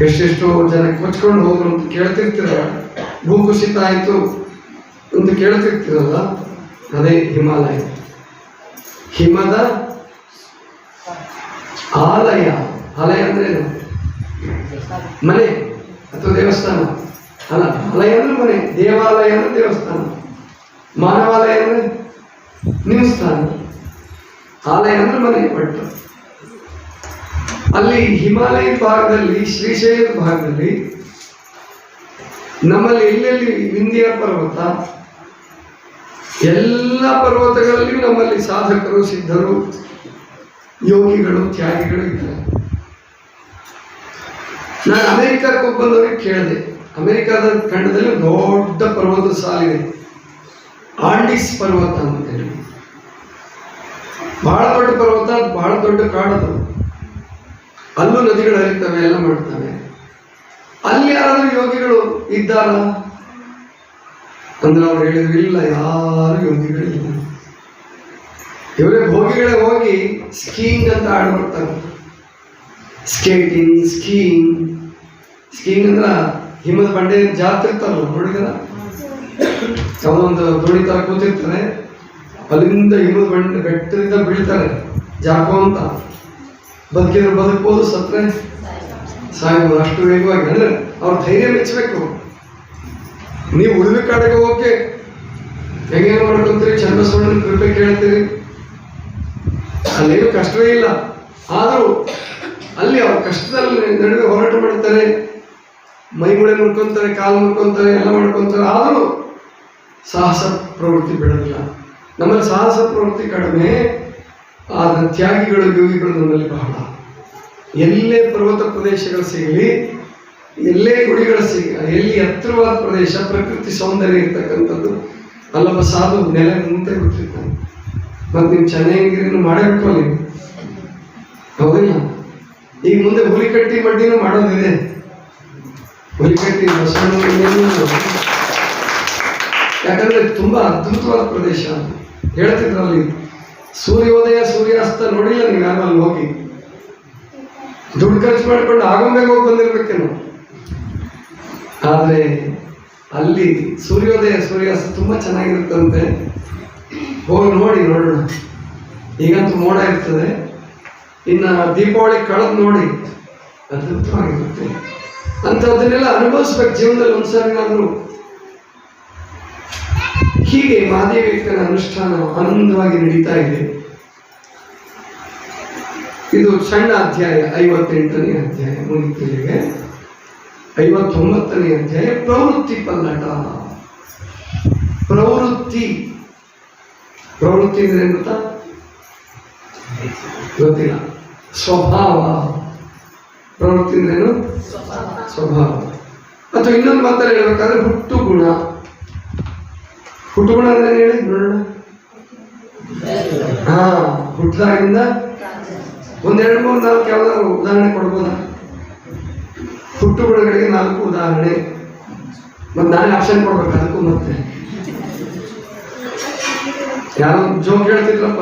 ಎಷ್ಟೆಷ್ಟೋ ಜನ ಕೊಚ್ಕೊಂಡು ಹೋದ್ರು ಅಂತ ಕೇಳ್ತಿರ್ತೀರ. ಭೂಕುಸಿತ ಆಯಿತು ಅಂತ ಕೇಳ್ತಿರ್ತೀರಲ್ಲ, ಅದೇ ಹಿಮಾಲಯ. ಹಿಮದ ಆಲಯ. ಆಲಯ ಅಂದ್ರೆ ಮನೆ ಅಥವಾ ದೇವಸ್ಥಾನ ಅಲ್ಲ. ಆಲಯ ಅಂದ್ರೆ ಮನೆ, ದೇವಾಲಯ ಅಂದ್ರೆ ದೇವಸ್ಥಾನ, ಮಾನವಾಲಯ ಅಂದ್ರೆ ನಿಮ್ಮ ಸ್ಥಾನ, ಆಲಯ ಅಂದ್ರೆ ಮನೆ. ಪಟ್ಟು ಅಲ್ಲಿ ಹಿಮಾಲಯ ಭಾಗದಲ್ಲಿ, ಶ್ರೀಶೈಲದ ಭಾಗದಲ್ಲಿ, ನಮ್ಮಲ್ಲಿ ಎಲ್ಲೆಲ್ಲಿ ವಿಂಧ್ಯ ಪರ್ವತ, ಎಲ್ಲ ಪರ್ವತಗಳಲ್ಲಿಯೂ ನಮ್ಮಲ್ಲಿ ಸಾಧಕರು, ಸಿದ್ಧರು, ಯೋಗಿಗಳು, ತ್ಯಾಗಿಗಳು ಇದ್ದಾರೆ. ನಾನು ಅಮೆರಿಕಕ್ಕೆ ಹೋಗಿ ಬಂದವರಿಗೆ ಕೇಳಿದೆ. ಅಮೆರಿಕದ ಖಂಡದಲ್ಲಿ ದೊಡ್ಡ ಪರ್ವತ ಸಾಲಿದೆ, ಆಂಡಿಸ್ ಪರ್ವತ ಅಂತ ಹೇಳಿ. ಬಹಳ ದೊಡ್ಡ ಪರ್ವತ, ಬಹಳ ದೊಡ್ಡ ಕಾಡದು. ಅಲ್ಲೂ ನದಿಗಳು ಹರಿತವೆ, ಎಲ್ಲ ಮಾಡ್ತವೆ. ಅಲ್ಲಿ ಯಾರಾದ್ರೂ ಯೋಗಿಗಳು ಇದ್ದಾರ ಅಂದ್ರೆ ಅವ್ರು ಹೇಳಿದ್ರು, ಇಲ್ಲ, ಯಾರು ಯೋಗಿಗಳಿಲ್ಲ. ಇವರೇ ಭೋಗಿಗಳೇ ಹೋಗಿ ಸ್ಕೀಯಿಂಗ್ ಅಂತ ಆಡ್ಬಿಡ್ತಾರೆ. ಸ್ಕೀಯಿಂಗ್ ಅಂದ್ರೆ ಹಿಮದ ಬಂಡೆ ಜಾತ್ರೆ ಇರ್ತಾರಲ್ಲ, ನೋಡಿದಾರ? ಯಾವುದೊಂದು ದೋಣಿ ತರ ಕೂತಿರ್ತಾರೆ, ಅಲ್ಲಿಂದ ಹಿಮದ ಬಂಡೆ ಬೆಟ್ಟದಿಂದ ಬೀಳ್ತಾರೆ ಜಾಕೋ ಅಂತ. ಬದುಕಿದ್ರೆ ಬದುಕ್ಬೋದು, ಸತ್ರೆ ಸಾಯ್ಬೋದು, ಅಷ್ಟು ವೇಗವಾಗಿ. ಅಂದ್ರೆ ಅವ್ರ ಧೈರ್ಯ ಮೆಚ್ಚಬೇಕು. ನೀವು ಉಳಿದ ಕಾಡಿಗೆ ಹೋಗಕ್ಕೆ ಹೆಂಗೇನು ಮಾಡ್ಕೊಂತೀರಿ, ಚಂದ್ರಸೂರ್ಯನ ಕೃಪೆ ಕೇಳ್ತೀರಿ, ಅಲ್ಲೇನು ಕಷ್ಟವೇ ಇಲ್ಲ. ಆದರೂ ಅಲ್ಲಿ ಅವ್ರ ಕಷ್ಟದಲ್ಲಿ ನಡುವೆ ಹೋರಾಟ ಮಾಡ್ತಾರೆ, ಮೈಮೂಳೆ ಮುಡ್ಕೊಂತಾರೆ, ಕಾಲು ಮುಡ್ಕೊಂತಾರೆ, ಎಲ್ಲ ಮಾಡ್ಕೊತಾರೆ. ಆದರೂ ಸಾಹಸ ಪ್ರವೃತ್ತಿ ಬಿಡೋದಿಲ್ಲ. ನಮ್ಮಲ್ಲಿ ಸಾಹಸ ಪ್ರವೃತ್ತಿ ಕಡಿಮೆ, ಆದ ತ್ಯಾಗಿಗಳು, ಯೋಗಿಗಳು ನಮ್ಮಲ್ಲಿ ಬಹಳ. ಎಲ್ಲೇ ಪರ್ವತ ಪ್ರದೇಶಗಳು ಸಿಗಲಿ, ಎಲ್ಲೇ ಗುಡಿಗಳು ಎಲ್ಲಿ ಎತ್ತರವಾದ ಪ್ರದೇಶ, ಪ್ರಕೃತಿ ಸೌಂದರ್ಯ ಇರ್ತಕ್ಕಂಥದ್ದು, ಅಲ್ಲೊಬ್ಬ ಸಾಧು ನೆಲೆ ಮುಂದೆ ಬಿಟ್ಟಿರ್ತಾನೆ. ಮತ್ತು ನೀವು ಚೆನ್ನಾಗಿರಿನೂ ಮಾಡಬೇಕು ಅಲ್ಲಿ, ಹೌದಿಲ್ಲ? ಈಗ ಮುಂದೆ ಹುಲಿಕಟ್ಟಿ ಮಡ್ಡಿನೂ ಮಾಡೋದಿದೆ. ಹುಲಿಕಟ್ಟಿ ಬಸವಣ್ಣ, ಯಾಕಂದ್ರೆ ತುಂಬಾ ಅದ್ಭುತವಾದ ಪ್ರದೇಶ. ಹೇಳ್ತಿದ್ರಲ್ಲಿ ಸೂರ್ಯೋದಯ ಸೂರ್ಯಾಸ್ತ ನೋಡಿಲ್ಲ ನೀವು ಯಾರು ಅಲ್ಲಿ ಹೋಗಿ? ದುಡ್ಡು ಖರ್ಚು ಮಾಡ್ಕೊಂಡು ಆಗೊಂಬೆಗೆ ಹೋಗಿ ಬಂದಿರ್ಬೇಕೇನು. ಆದರೆ ಅಲ್ಲಿ ಸೂರ್ಯೋದಯ ಸೂರ್ಯಾಸ್ತ ತುಂಬಾ ಚೆನ್ನಾಗಿರುತ್ತಂತೆ. ಹೋಗಿ ನೋಡೋಣ. ಈಗಂತೂ ಮೋಡ ಇರ್ತದೆ, ಇನ್ನು ದೀಪಾವಳಿ ಕಳೆದು ನೋಡಿ, ಅದ್ಭುತವಾಗಿರುತ್ತೆ. ಅಂಥದ್ದನ್ನೆಲ್ಲ ಅನುಭವಿಸ್ಬೇಕು ಜೀವನದಲ್ಲಿ ಒಂದ್ಸರಿನಾದ್ರೂ. ಹೀಗೆ ಮಹಾದೇವಿಕನ ಅನುಷ್ಠಾನ ಆನಂದವಾಗಿ ನಡೀತಾ ಇದೆ. ಇದು ಸಣ್ಣ ಅಧ್ಯಾಯ, 58ನೇ ಅಧ್ಯಾಯ ಮುಗಿತಿಗೆ. 59ನೇ ಅಧ್ಯಾಯ ಪ್ರವೃತ್ತಿ ಪಲ್ಲಟ. ಪ್ರವೃತ್ತಿ ಅಂದ್ರೆ ಏನು ಗೊತ್ತಾ? ಗೊತ್ತಿಲ್ಲ. ಸ್ವಭಾವ. ಪ್ರವೃತ್ತಿ ಅಂದ್ರೇನು? ಸ್ವಭಾವ. ಅಥವಾ ಇನ್ನೊಂದು ಮಾತಲ್ಲಿ ಹೇಳ್ಬೇಕಾದ್ರೆ ಹುಟ್ಟು ಗುಣ. ಹುಟ್ಟು ಗುಣ ಅಂದ್ರೆ ಹೇಳಿ ನೋಡೋಣ. ಹುಟ್ಟಿದಾಗಿಂದ 1, 2, 3, 4 ಯಾವ್ದಾದ್ರು ಉದಾಹರಣೆ ಕೊಡ್ಬೋದಾ? ಹುಟ್ಟು ಗುಣಗಳಿಗೆ 4 ಉದಾಹರಣೆ. ಮತ್ತೆ ನಾನೇ ಆಪ್ಷನ್ ಕೊಡ್ಬೇಕು ಅದಕ್ಕೂ. ಮತ್ತೆ ಯಾರೋ ಜೋಕ್ ಹೇಳ್ತಿದ್ರಪ್ಪ,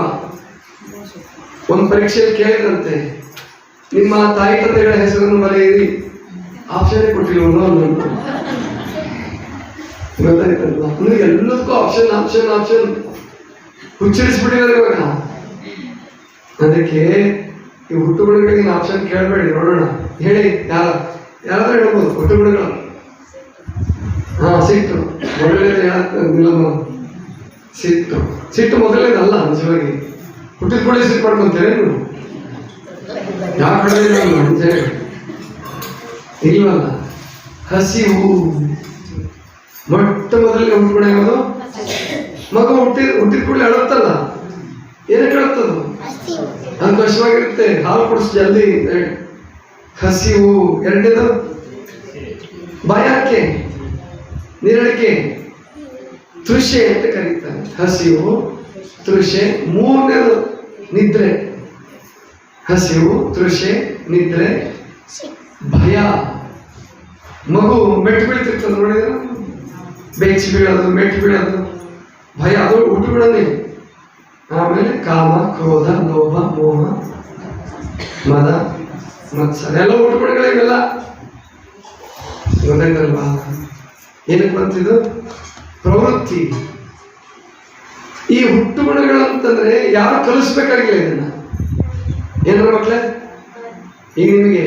ಒಂದು ಪರೀಕ್ಷೆಯಲ್ಲಿ ಕೇಳಿದಂತೆ, ನಿಮ್ಮ ತಾಯಿ ತಂದೆಗಳ ಹೆಸರನ್ನು ಬರೆಯಿರಿ, ಆಪ್ಷನ್ ಕೊಟ್ಟಿಲ್ವನು ಅನ್ನೋದು. ಗೊತ್ತಾಯ್ತಲ್ವ? ಅಂದ್ರೆ ಎಲ್ಲದಕ್ಕೂ ಆಪ್ಷನ್ ಆಪ್ಷನ್ ಆಪ್ಷನ್ ಹುಚ್ಚರಿಸ್ಬಿಟ್ಟಿದ್ದಾರೆ ಇವಾಗ. ಅದಕ್ಕೆ ಈ ಹುಟ್ಟುಗುಣಗಳಿಗೆ ಆಪ್ಷನ್ ಕೇಳಬೇಡಿ, ನೋಡೋಣ. ಹೇಳಿ, ಯಾರಾದ್ರೂ ಹೇಳ್ಬೋದು ಹುಟ್ಟುಗುಣಗಳು. ಸಿಟ್ಟು ಮೊದಲನೇದು ಹೇಳಲ್ಲ. ಸಿಟ್ಟು ಮೊದಲನೇದಲ್ಲ. ನಿಜವಾಗಿ ಹುಟ್ಟಿದ ಕೂಡ ಸಿಟ್ಟು ಮಾಡ್ಕೊಂತೀರ ನೀವು? ಯಾವ ಕಡೆ ಇಲ್ವಲ್ಲ. ಹಸಿವು ಮೊಟ್ಟ ಮೊದಲನೇ ಹುಟ್ಟುಗುಣ ಯಾವುದು? ಮಗು ಹುಟ್ಟಿದ ಕೂಡಲೇ ಅಳುತ್ತಲ್ಲ. ಏನಕ್ಕೆ ಅಳುತ್ತದು? ಅದು ಕಷ್ಟವಾಗಿರುತ್ತೆ, ಹಾಲು ಕುಡಿಸ್ ಜಲ್ದಿ. ಹಸಿವು. ಎರಡನೇದು ಬಾಯಾರಿಕೆ, ನೀರಡಿಕೆ, ತೃಷೆ ಅಂತ ಕರೀತಾರೆ. ಹಸಿವು, ತೃಷೆ. ಮೂರನೇದು ನಿದ್ರೆ. ಹಸಿವು, ತೃಷೆ, ನಿದ್ರೆ, ಭಯ. ಮಗು ಮೆಟ್ಟು ಬೀಳ್ತಿರ್ತದೆ ನೋಡಿದ್ರೆ, ಬೆಚ್ಚಿ ಬೀಳೋದು, ಮೆಟ್ಟು ಬೀಳೋದು, ಭಯ. ಅದು ಹುಟ್ಟುಗುಣನೇ. ಆಮೇಲೆ ಕಾಮ, ಕ್ರೋಧ, ಲೋಭ, ಮೋಹ, ಮದ, ಮತ್ಸರ ಎಲ್ಲ ಹುಟ್ಟುಗುಣಗಳೇ. ಇವೆಲ್ಲ ಗೊತ್ತಾಯ್ತಲ್ವಾ? ಏನಕ್ಕೆ ಬಂತಿದ್ದು? ಪ್ರವೃತ್ತಿ. ಈ ಹುಟ್ಟುಗುಣಗಳಂತಂದ್ರೆ ಯಾರು ಕಲಿಸ್ಬೇಕಾಗಿಲ್ಲ ಇದನ್ನ. ಏನ್ರ ಮಕ್ಕಳೇ, ಈಗ ನಿಮಗೆ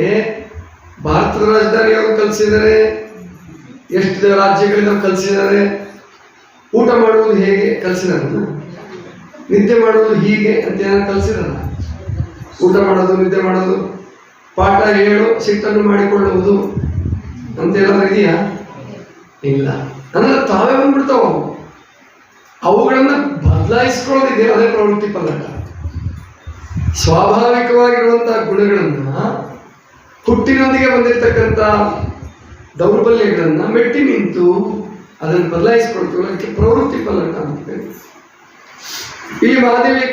ಭಾರತದ ರಾಜಧಾನಿ ಯಾವ್ದು ಕಲಿಸಿದ್ದಾರೆ? ಎಷ್ಟು ರಾಜ್ಯಗಳಿಂದ ಕಲಿಸಿದ್ದಾರೆ? ಊಟ ಮಾಡುವುದು ಹೇಗೆ ಕಲಿಸಿದಾರಲ್ಲ, ನಿದ್ದೆ ಮಾಡುವುದು ಹೀಗೆ ಅಂತ ಏನಾದ್ರು ಕಲಿಸಿದಾರ? ಊಟ ಮಾಡೋದು, ನಿದ್ದೆ ಮಾಡೋದು, ಪಾಠ ಹೇಳು, ಸಿಟ್ಟನ್ನು ಮಾಡಿಕೊಳ್ಳುವುದು ಅಂತ ಏನಾದ್ರು ಇದೆಯಾ? ಇಲ್ಲ. ಅಂದ್ರೆ ತಾವೇ ಬಂದ್ಬಿಡ್ತಾವ. ಅವುಗಳನ್ನ ಬದಲಾಯಿಸ್ಕೊಳ್ಳೋದಿದೆ, ಅದೇ ಪ್ರವೃತ್ತಿ ಪಲ್ಲಟ. ಸ್ವಾಭಾವಿಕವಾಗಿರುವಂತಹ ಗುಣಗಳನ್ನ, ಹುಟ್ಟಿನೊಂದಿಗೆ ಬಂದಿರತಕ್ಕಂಥ ದೌರ್ಬಲ್ಯಗಳನ್ನ ಮೆಟ್ಟಿ ನಿಂತು ಅದನ್ನು ಬದಲಾಯಿಸ್ಕೊಳ್ತೀವಿ. ಅದಕ್ಕೆ ಪ್ರವೃತ್ತಿ ಪಲ್ಲಟ ಅಂತ ಹೇಳಿ. ಈ ಮಹಾದೇವಿ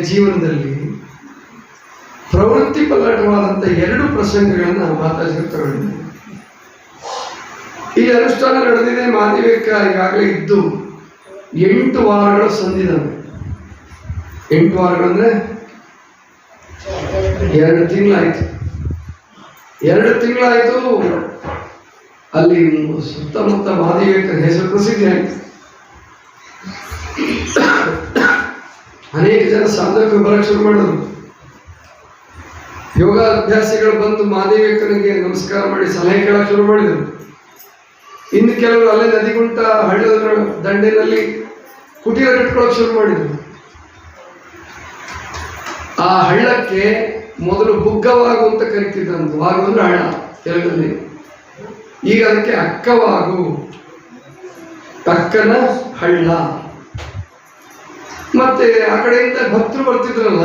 ಜೀವನದಲ್ಲಿ ಪ್ರವೃತ್ತಿ ಪಲ್ಲಟವಾದಂಥ 2 ಪ್ರಸಂಗಗಳನ್ನ ಮಾತಾಜಿಗೆ ತಗೊಂಡಿದ್ದಾರೆ. ಈ ಅನುಷ್ಠಾನ ನಡೆದಿದೆ. ಮಹಾದೇವಿಕ ಈಗಾಗಲೇ ಇದ್ದು 8 ವಾರಗಳು ಸಂದಿದ್ದಾವೆ. 8 ವಾರಗಳಂದ್ರೆ 2 ತಿಂಗಳಾಯ್ತು. 2 ತಿಂಗಳಾಯ್ತು. ಅಲ್ಲಿ ಸುತ್ತಮುತ್ತ ಮಹಾದೇವಿಕ ಹೆಸರು ಪ್ರಸಿದ್ಧಿ ಆಯ್ತು. ಅನೇಕ ಜನ ಸಾಧಕರು ಬರಕ್ಕೆ ಶುರು ಮಾಡಿದ್ರು. ಯೋಗಾಭ್ಯಾಸಿಗಳು ಬಂದು ಮಹಾದೇವಿಕನಿಗೆ ನಮಸ್ಕಾರ ಮಾಡಿ ಸಲಹೆ ಕೇಳಕ್ಕೆ ಶುರು ಮಾಡಿದರು. ಇನ್ನು ಕೆಲವರು ಅಲ್ಲೇ ನದಿಗುಂಟ ಹಳ್ಳದ ದಂಡೆನಲ್ಲಿ ಕುಟೀರ ಕಟ್ಕೊಳ್ಳೋಕೆ ಶುರು ಮಾಡಿದರು. ಆ ಹಳ್ಳಕ್ಕೆ ಮೊದಲು ಬುಗ್ಗವಾಗು ಅಂತ ಕರಿತಿದ್ದಂತ. ವಾಗು ಅಂದ್ರೆ ಹಳ್ಳ ತೆಲುಗಲ್ಲಿ. ಈಗ ಅದಕ್ಕೆ ಅಕ್ಕವಾಗು, ಅಕ್ಕನ ಹಳ್ಳ. ಮತ್ತೆ ಆ ಕಡೆಯಿಂದ ಭಕ್ತರು ಬರ್ತಿದ್ರಲ್ಲ,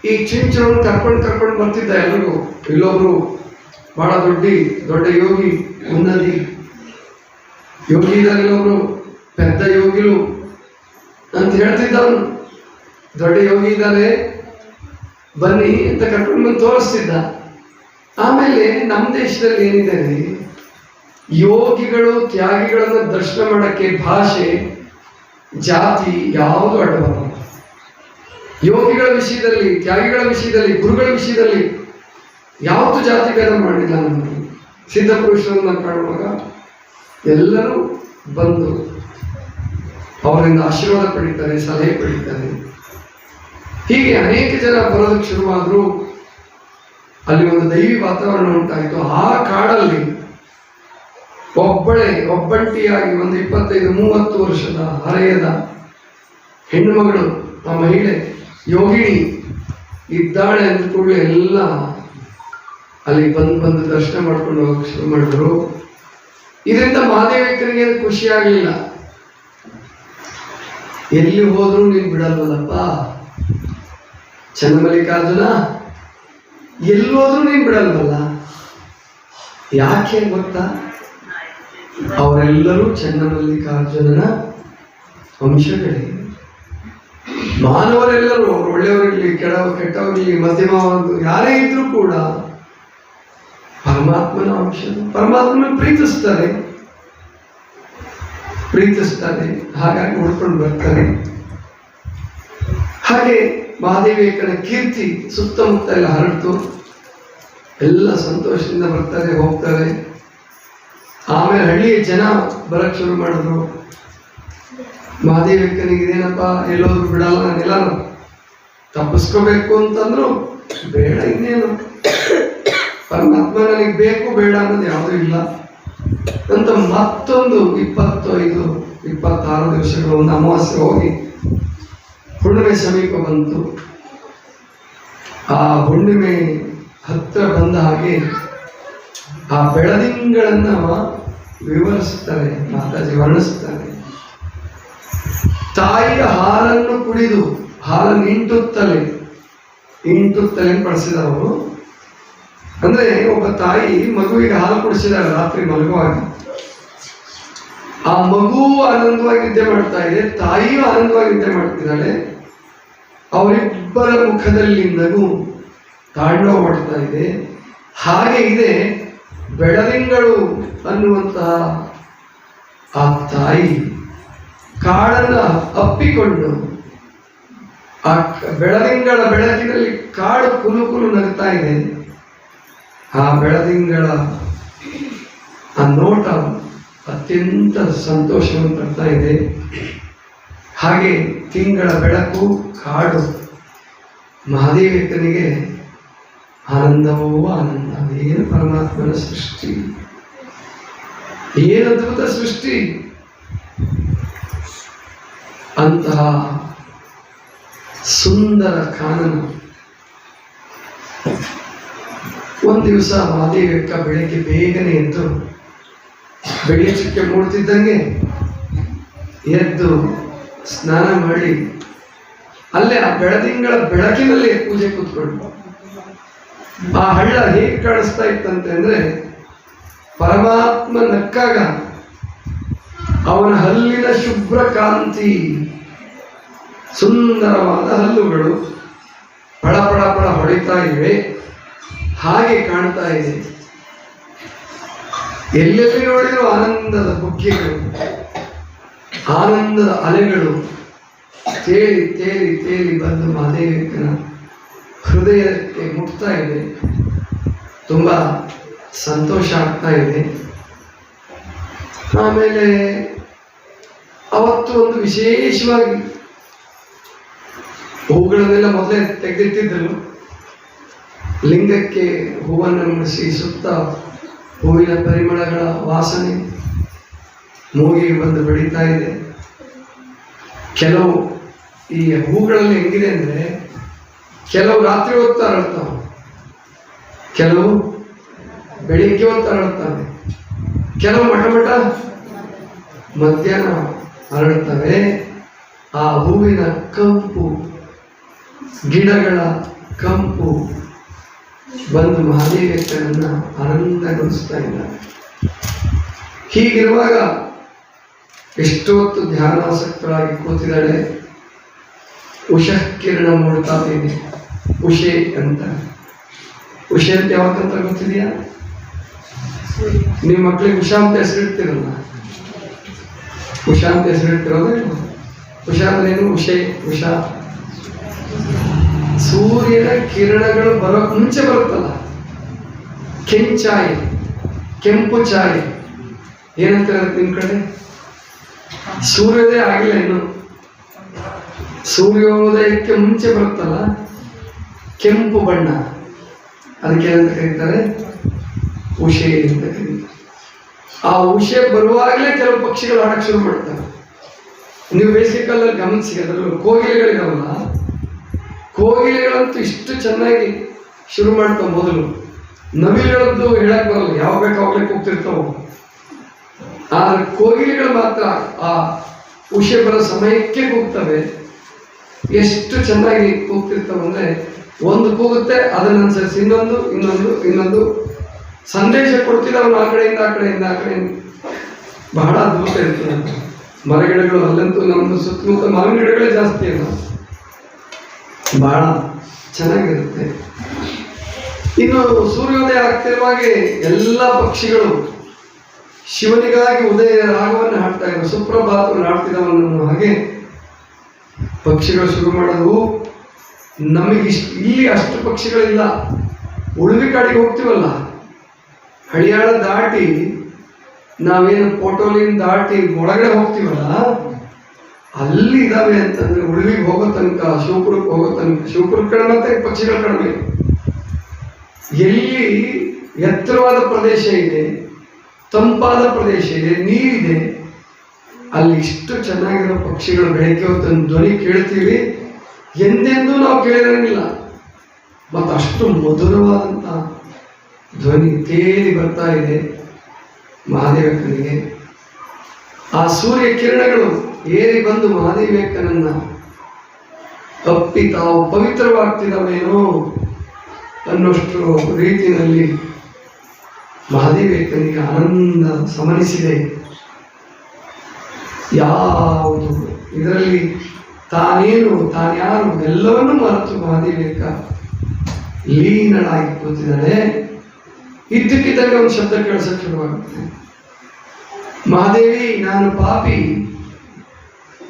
ಈ ಚಿಂಚನವನ್ನು ಕರ್ಕೊಂಡು ಬರ್ತಿದ್ದ ಎಲ್ಲರೂ. ಇಲ್ಲೊಬ್ರು ಬಹಳ ದೊಡ್ಡ ಯೋಗಿ, ಉನ್ನತಿ ಯೋಗಿ ಇದ್ದಾರೆ, ಇಲ್ಲೊಬ್ರು ಪೆದ್ದ ಯೋಗಿಲು ಅಂತ ಹೇಳ್ತಿದ್ದವನು. ದೊಡ್ಡ ಯೋಗಿ ಇದ್ದಾರೆ, ಬನ್ನಿ ಅಂತ ಕರ್ಕೊಂಡು ಬಂದು ತೋರಿಸ್ತಿದ್ದ. ಆಮೇಲೆ ನಮ್ಮ ದೇಶದಲ್ಲಿ ಏನಿದೆ, ಯೋಗಿಗಳು ತ್ಯಾಗಿಗಳನ್ನು ದರ್ಶನ ಮಾಡೋಕ್ಕೆ ಭಾಷೆ, ಜಾತಿ ಯಾವುದು ಅಡ್ಡಬರಲ್ಲ. ಯೋಗಿಗಳ ವಿಷಯದಲ್ಲಿ, ತ್ಯಾಗಿಗಳ ವಿಷಯದಲ್ಲಿ, ಗುರುಗಳ ವಿಷಯದಲ್ಲಿ ಯಾವತ್ತೂ ಜಾತಿ ಭೇದ ಮಾಡಿಲ್ಲ. ನಮಗೆ ಸಿದ್ಧಪುರುಷರನ್ನ ಕಾಣುವಾಗ ಎಲ್ಲರೂ ಬಂದು ಅವರಿಂದ ಆಶೀರ್ವಾದ ಪಡೀತಾರೆ, ಸಲಹೆ ಪಡೀತಾರೆ. ಹೀಗೆ ಅನೇಕ ಜನ ಬರೋದಕ್ಕೆ ಶುರುವಾದ್ರು. ಅಲ್ಲಿ ಒಂದು ದೈವಿ ವಾತಾವರಣ ಉಂಟಾಯಿತು. ಆ ಕಾಡಲ್ಲಿ ಒಬ್ಬಂಟಿಯಾಗಿ ಒಂದು 25-30 ವರ್ಷದ ಹರೆಯದ ಹೆಣ್ಣು ಮಗಳು, ಆ ಮಹಿಳೆ ಯೋಗಿಣಿ, ಇದ್ದಾಳೆ ಅಂದ ಕೂಡಲೇ ಎಲ್ಲ ಅಲ್ಲಿ ಬಂದು ದರ್ಶನ ಮಾಡ್ಕೊಂಡು ಹೋಗಕ್ಕೆ ಶುರು ಮಾಡಿದ್ರು. ಇದರಿಂದ ಮಹಾದೇವಿಕರಿಗೆ ಖುಷಿ ಆಗಲಿಲ್ಲ. ಎಲ್ಲಿ ಹೋದ್ರು ನೀನು ಬಿಡಲ್ವಲ್ಲಪ್ಪ ಚನ್ನಮಲ್ಲಿಕಾರ್ಜುನ, ಎಲ್ಲಿ ಹೋದ್ರು ನೀನು ಬಿಡಲ್ವಲ್ಲ. ಯಾಕೆ ಗೊತ್ತಾ? ಅವರೆಲ್ಲರೂ ಚನ್ನಮಲ್ಲಿಕಾರ್ಜುನನ ವಂಶಗಳೇ. ಮಾನವರೆಲ್ಲರೂ ಒಳ್ಳೆಯವರಿರಲಿ, ಕೆಟ್ಟವರಿರಲಿ, ಮಧ್ಯಮ ಯಾರೇ ಇದ್ರೂ ಕೂಡ ಪರಮಾತ್ಮನ ಅಂಶ. ಪರಮಾತ್ಮನ ಪ್ರೀತಿಸ್ತಾರೆ, ಹಾಗಾಗಿ ಹುಡ್ಕೊಂಡು ಬರ್ತಾರೆ. ಹಾಗೆ ಮಹಾದೇವಿಕನ ಕೀರ್ತಿ ಸುತ್ತಮುತ್ತ ಎಲ್ಲ ಹರಡ್ತು. ಎಲ್ಲ ಸಂತೋಷದಿಂದ ಬರ್ತಾರೆ, ಹೋಗ್ತಾರೆ. ಆಮೇಲೆ ಹಳ್ಳಿಯ ಜನ ಬರಕ್ಕೆ ಶುರು ಮಾಡಿದ್ರು. ಮಹಾದೇವಿಕನಿಗೆ ಇದೇನಪ್ಪ, ಎಲ್ಲೋದ್ರು ಬಿಡಲ್ಲ, ನಾನೆಲ್ಲ ತಪ್ಪಿಸ್ಕೋಬೇಕು ಅಂತಂದ್ರು. ಬೇಡ, ಇನ್ನೇನು ಪರಮಾತ್ಮ ನನಗೆ ಬೇಕು ಬೇಡ ಅನ್ನೋದು ಯಾವುದೂ ಇಲ್ಲ ಅಂತ ಮತ್ತೊಂದು 25-26 ದಿವಸಗಳು ಒಂದು ಅಮಾವಾಸ್ಯೆ ಹೋಗಿ ಹುಣ್ಣಿಮೆ ಸಮೀಪ ಬಂತು. ಆ ಹುಣ್ಣಿಮೆ ಹತ್ತಿರ ಬಂದ ಹಾಗೆ ಆ ಬೆಳದಿಂಗಳನ್ನ ವಿವರಿಸ್ತಾರೆ ಮಾತಾಜಿ, ವರ್ಣಿಸ್ತಾರೆ. ತಾಯಿಯ ಹಾಲನ್ನು ಕುಡಿದು, ಹಾಲನ್ನು ಇಂಟುತ್ತಲೆ ಬಳಸಿದವರು. ಅಂದ್ರೆ ಒಬ್ಬ ತಾಯಿ ಮಗುವಿಗೆ ಹಾಲು ಕುಡಿಸಿದಾಳೆ ರಾತ್ರಿ ಮಲಗುವಾಗ. ಆ ಮಗು ಆನಂದವಾಗಿ ನಿದ್ದೆ ಮಾಡ್ತಾ ಇದೆ, ತಾಯಿಯೂ ಆನಂದವಾಗಿ ನಿದ್ದೆ ಮಾಡ್ತಿದ್ದಾಳೆ. ಅವರಿಬ್ಬರ ಮುಖದಲ್ಲಿ ನಗು ತಾಂಡವ ಮಾಡ್ತಾ ಇದೆ. ಹಾಗೆ ಇದೆ ಬೆಳದಿಂಗಳು ಅನ್ನುವಂತಹ ಆ ತಾಯಿ ಕಾಡನ್ನ ಅಪ್ಪಿಕೊಂಡು ಆ ಬೆಳದಿಂಗಳ ಬೆಳಕಿನಲ್ಲಿ ಕಾಡು ಕುಲು ನಗ್ತಾ ಇದೆ. ಆ ಬೆಳದಿಂಗಳ ಆ ನೋಟ ಅತ್ಯಂತ ಸಂತೋಷವನ್ನು ತರ್ತಾ ಇದೆ. ಹಾಗೆ ತಿಂಗಳ ಬೆಳಕು, ಕಾಡು, ಮಹಾದೇವಿಕನಿಗೆ ಆನಂದವೋ ಆನಂದ. ಏನು ಪರಮಾತ್ಮನ ಸೃಷ್ಟಿ, ಏನು ಅದ್ಭುತ ಸೃಷ್ಟಿ. ಅಂತಹ ಸುಂದರ ಕಾನನ. ಒಂದು ದಿವಸ ಮಹಾದೇವಿಕ ಬೆಳಿಗ್ಗೆ ಬೇಗನೆ ಎದ್ದು, ಬೆಳಿಗ್ಗೆ ಚುಕ್ಕೆ ಮೂಡ್ತಿದ್ದಂಗೆ ಎದ್ದು ಸ್ನಾನ ಮಾಡಿ ಅಲ್ಲೇ ಆ ಬೆಳದಿಂಗಳ ಬೆಳಕಿನಲ್ಲಿ ಪೂಜೆ ಕೂತ್ಕೊಂಡು. ಆ ಹಳ್ಳ ಹೇಗೆ ಕಾಣಿಸ್ತಾ ಇತ್ತಂತೆ ಅಂದ್ರೆ, ಪರಮಾತ್ಮ ನಕ್ಕಾಗ ಅವನ ಹಲ್ಲಿನ ಶುಭ್ರ ಕಾಂತಿ, ಸುಂದರವಾದ ಹಲ್ಲುಗಳು ಪಳ ಪಳ ಪಳ ಹೊಡಿತಾ ಇವೆ, ಹಾಗೆ ಕಾಣ್ತಾ ಇದೆ. ಎಲ್ಲೆಲ್ಲಿ ನೋಡಿದ್ರು ಆನಂದದ ಬುಗ್ಗೆಗಳು, ಆನಂದದ ಅಲೆಗಳು ತೇಲಿ ತೇಲಿ ತೇಲಿ ಬಂದು ಮಹಾದೇವಿಕನ ಹೃದಯಕ್ಕೆ ಮುಟ್ತಾ ಇದೆ. ತುಂಬ ಸಂತೋಷ ಆಗ್ತಾ ಇದೆ. ಆಮೇಲೆ ಅವತ್ತು ಒಂದು ವಿಶೇಷವಾಗಿ ಹೂಗಳನ್ನೆಲ್ಲ ಮೊದಲೇ ತೆಗೆದಿಟ್ಟಿದ್ದರು. ಲಿಂಗಕ್ಕೆ ಹೂವನ್ನು ಮುಡಿಸಿ ಸುತ್ತ ಹೂವಿನ ಪರಿಮಳಗಳ ವಾಸನೆ ಮೂಗಿಗೆ ಬಂದು ಬೆಳೀತಾ ಇದೆ. ಕೆಲವು ಈ ಹೂಗಳಲ್ಲಿ ಹೆಂಗಿದೆ ಅಂದರೆ, ಕೆಲವು ರಾತ್ರಿ ಹೊತ್ತು ಅರಳ್ತಾವೆ, ಕೆಲವು ಬೆಳಿಗ್ಗೆ ಹೊತ್ತು ಅರಳ್ತವೆ, ಕೆಲವು ಮಠ ಮಧ್ಯಾಹ್ನ ಅರಳುತ್ತವೆ. ಆ ಹೂವಿನ ಕಂಪು, ಗಿಡಗಳ ಕಂಪು ಬಂದು ಮಹಾದೇವಿಕರನ್ನ ಆನಂದಗೊಳಿಸ್ತಾ ಇದ್ದಾರೆ. ಹೀಗಿರುವಾಗ ಎಷ್ಟೊತ್ತು ಧ್ಯಾನಾಸಕ್ತರಾಗಿ ಕೂತಿದ್ದಾಳೆ. ಉಷಃ ಕಿರಣ ಮೂಡ್ತಾ ಇದೆ, ಉಷೆ ಅಂತ. ಉಷೆ ಅಂತ ಯಾವತ್ತಂತ ಗೊತ್ತಿದೆಯಾ? ನಿಮ್ಮ ಮಕ್ಕಳಿಗೆ ಉಷಾ ಅಂತ ಹೆಸರಿಡ್ತಿರಲ್ಲ, ಉಷಾ ಅಂತ ಹೆಸರಿಡ್ತಿರೋದೇನು? ಉಷಾ ಅಂದ್ರೇನು? ಉಷಾ ಸೂರ್ಯನ ಕಿರಣಗಳು ಬರೋಕ್ ಮುಂಚೆ ಬರುತ್ತಲ್ಲ, ಕೆಂಚಾಯಿ, ಕೆಂಪು ಚಾಯಿ ಏನಂತಾರೆ ನಿಮ್ ಕಡೆ? ಸೂರ್ಯೋದಯ ಆಗಿಲ್ಲ ಇನ್ನು, ಸೂರ್ಯೋದಯಕ್ಕೆ ಮುಂಚೆ ಬರುತ್ತಲ್ಲ ಕೆಂಪು ಬಣ್ಣ, ಅದಕ್ಕೆ ಏನಂತ ಕರೀತಾರೆ? ಉಷೆ ಅಂತ ಕರೀತಾರೆ. ಆ ಉಷೆ ಬರುವಾಗಲೇ ಕೆಲವು ಪಕ್ಷಿಗಳು ಹಾಡಕ್ಕೆ ಶುರು ಮಾಡ್ತವೆ. ನೀವು ಬೇಸಿಗೆ ಕಾಲದಲ್ಲಿ ಗಮನಿಸಿ, ಅದರಲ್ಲೂ ಕೋಗಿಲೆಗಳಿದಾವಲ್ಲ, ಕೋಗಿಲೆಗಳಂತೂ ಇಷ್ಟು ಚೆನ್ನಾಗಿ ಶುರು ಮಾಡ್ತಾವ. ಮೊದಲು ನವಿಲುಗಳದ್ದು ಹೇಳಕ್ ಬರಲ್ಲ, ಯಾವ ಬೇಕಾಗ್ಲಿಕ್ಕೆ ಹೋಗ್ತಿರ್ತಾವ. ಆದ್ರೆ ಕೋಗಿಲೆಗಳು ಮಾತ್ರ ಆ ಉಷೆ ಬರೋ ಸಮಯಕ್ಕೆ ಕೂಗ್ತವೆ. ಎಷ್ಟು ಚೆನ್ನಾಗಿ ಕೂಗ್ತಿರ್ತಾವಂದ್ರೆ, ಒಂದು ಕೂಗುತ್ತೆ, ಅದನ್ನ ಅನುಸರಿಸಿ ಇನ್ನೊಂದು ಸಂದೇಶ ಕೊಡ್ತಿದ್ದವನು ಆ ಕಡೆಯಿಂದ ಬಹಳ ಅದ್ಭುತ ಇರ್ತದೆ. ಮರಗಿಡಗಳು ಅಲ್ಲಂತೂ ನಮ್ಮದು ಸುತ್ತಮುತ್ತ ಮಾವಿನ ಗಿಡಗಳೇ ಜಾಸ್ತಿ ಅಲ್ಲ, ಬಹಳ ಚೆನ್ನಾಗಿರುತ್ತೆ. ಇನ್ನು ಸೂರ್ಯೋದಯ ಆಗ್ತಿರುವಾಗೆ ಎಲ್ಲ ಪಕ್ಷಿಗಳು ಶಿವನಿಗಾಗಿ ಉದಯ ರಾಗವನ್ನು ಹಾಡ್ತಾ ಇದ್ರು, ಸುಪ್ರಭಾತವನ್ನು ಹಾಡ್ತಿದ್ದವನು. ಹಾಗೆ ಪಕ್ಷಿಗಳು ಶುರು ಮಾಡೋದು. ನಮಗೆ ಇಲ್ಲಿ ಅಷ್ಟು ಪಕ್ಷಿಗಳಿಲ್ಲ. ಉಳುವಿ ಕಾಡಿಗೆ ಹೋಗ್ತೀವಲ್ಲ, ಹಳಿಯಾಳ ದಾಟಿ ನಾವೇನು ಪೋಟೋಲಿನ ದಾಟಿ ಒಳಗಡೆ ಹೋಗ್ತೀವಲ್ಲ, ಅಲ್ಲಿ ಇದಾವೆ ಅಂತಂದ್ರೆ ಉಳುವಿಗೆ ಹೋಗೋ ತನಕ, ಶಿವಪುರಕ್ಕೆ ಹೋಗೋ ತನಕ, ಶಿವಪುರ ಕಡೆ ಮತ್ತೆ ಪಕ್ಷಿಗಳ ಕಡಿಮೆ. ಎಲ್ಲಿ ಎತ್ತರವಾದ ಪ್ರದೇಶ ಇದೆ, ತಂಪಾದ ಪ್ರದೇಶ ಇದೆ, ನೀರಿದೆ, ಅಲ್ಲಿ ಇಷ್ಟು ಚೆನ್ನಾಗಿರೋ ಪಕ್ಷಿಗಳು ಬೆಳಗ್ಗೆ ಹೊತ್ತು ಧ್ವನಿ ಕೇಳ್ತೀವಿ, ಎಂದೆಂದೂ ನಾವು ಕೇಳಿರಂಗಿಲ್ಲ. ಮತ್ತು ಅಷ್ಟು ಮಧುರವಾದಂಥ ಧ್ವನಿ ತೇಲಿ ಬರ್ತಾ ಇದೆ ಮಹಾದೇವಕ್ಕನಿಗೆ. ಆ ಸೂರ್ಯ ಕಿರಣಗಳು ಏರಿ ಬಂದು ಮಹಾದೇವಕ್ಕನನ್ನ ತಪ್ಪಿ ತಾವು ಪವಿತ್ರವಾಗ್ತಿದ್ದಾವೇನೋ ಅನ್ನೋಷ್ಟು ರೀತಿಯಲ್ಲಿ ಮಹಾದೇವಕ್ಕನಿಗೆ ಆನಂದ ಸಮನಿಸಿದೆ. ಯಾವುದು ಇದರಲ್ಲಿ ತಾನೇನು ತಾನ್ಯಾರು ಎಲ್ಲವನ್ನೂ ಮರೆತು ಮಹಾದೇವಿಯಕ್ಕ ಲೀನಳಾಗಿ ಕೂತಿದ್ದಾಳೆ. ಇದ್ದಕ್ಕಿದ್ದಾಗ ಒಂದು ಶಬ್ದ ಕೇಳಿಸಕ್ಕೆ ಶುರುವಾಗುತ್ತೆ. ಮಹಾದೇವಿ, ನಾನು ಪಾಪಿ,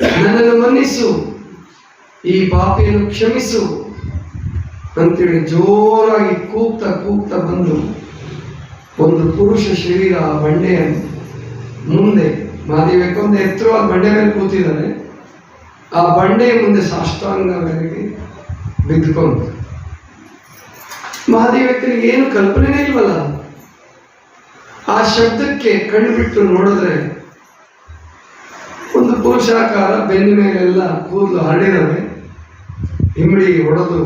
ನನ್ನನ್ನು ಮನ್ನಿಸು, ಈ ಪಾಪಿಯನ್ನು ಕ್ಷಮಿಸು ಅಂತೇಳಿ ಜೋರಾಗಿ ಕೂಗ್ತಾ ಬಂದು ಒಂದು ಪುರುಷ ಶರೀರ ಬಂಡೆಯ ಮುಂದೆ, ಮಹಾದೇವಿಯಕ್ಕ ಒಂದು ಎತ್ತರವಾದ ಬಂಡೆ ಮೇಲೆ ಕೂತಿದ್ದಾನೆ. ಆ ಬಂಡೆಯ ಮುಂದೆ ಸಾಷ್ಟಾಂಗವಾಗಿ ಬಿದ್ದುಕೊಂಡು, ಮಹಾದೇವಕ್ಕನಿಗೆ ಏನು ಕಲ್ಪನೆನೇ ಇಲ್ವಲ್ಲ. ಆ ಶಬ್ದಕ್ಕೆ ಕಣ್ಬಿಟ್ಟು ನೋಡಿದ್ರೆ ಒಂದು ಪುರುಷಾಕಾರ, ಬೆನ್ನ ಮೇಲೆಲ್ಲ ಕೂದಲು ಹರಡಿದಾವೆ, ಹಿಮ್ಮಡಿ ಹೊಡೆದು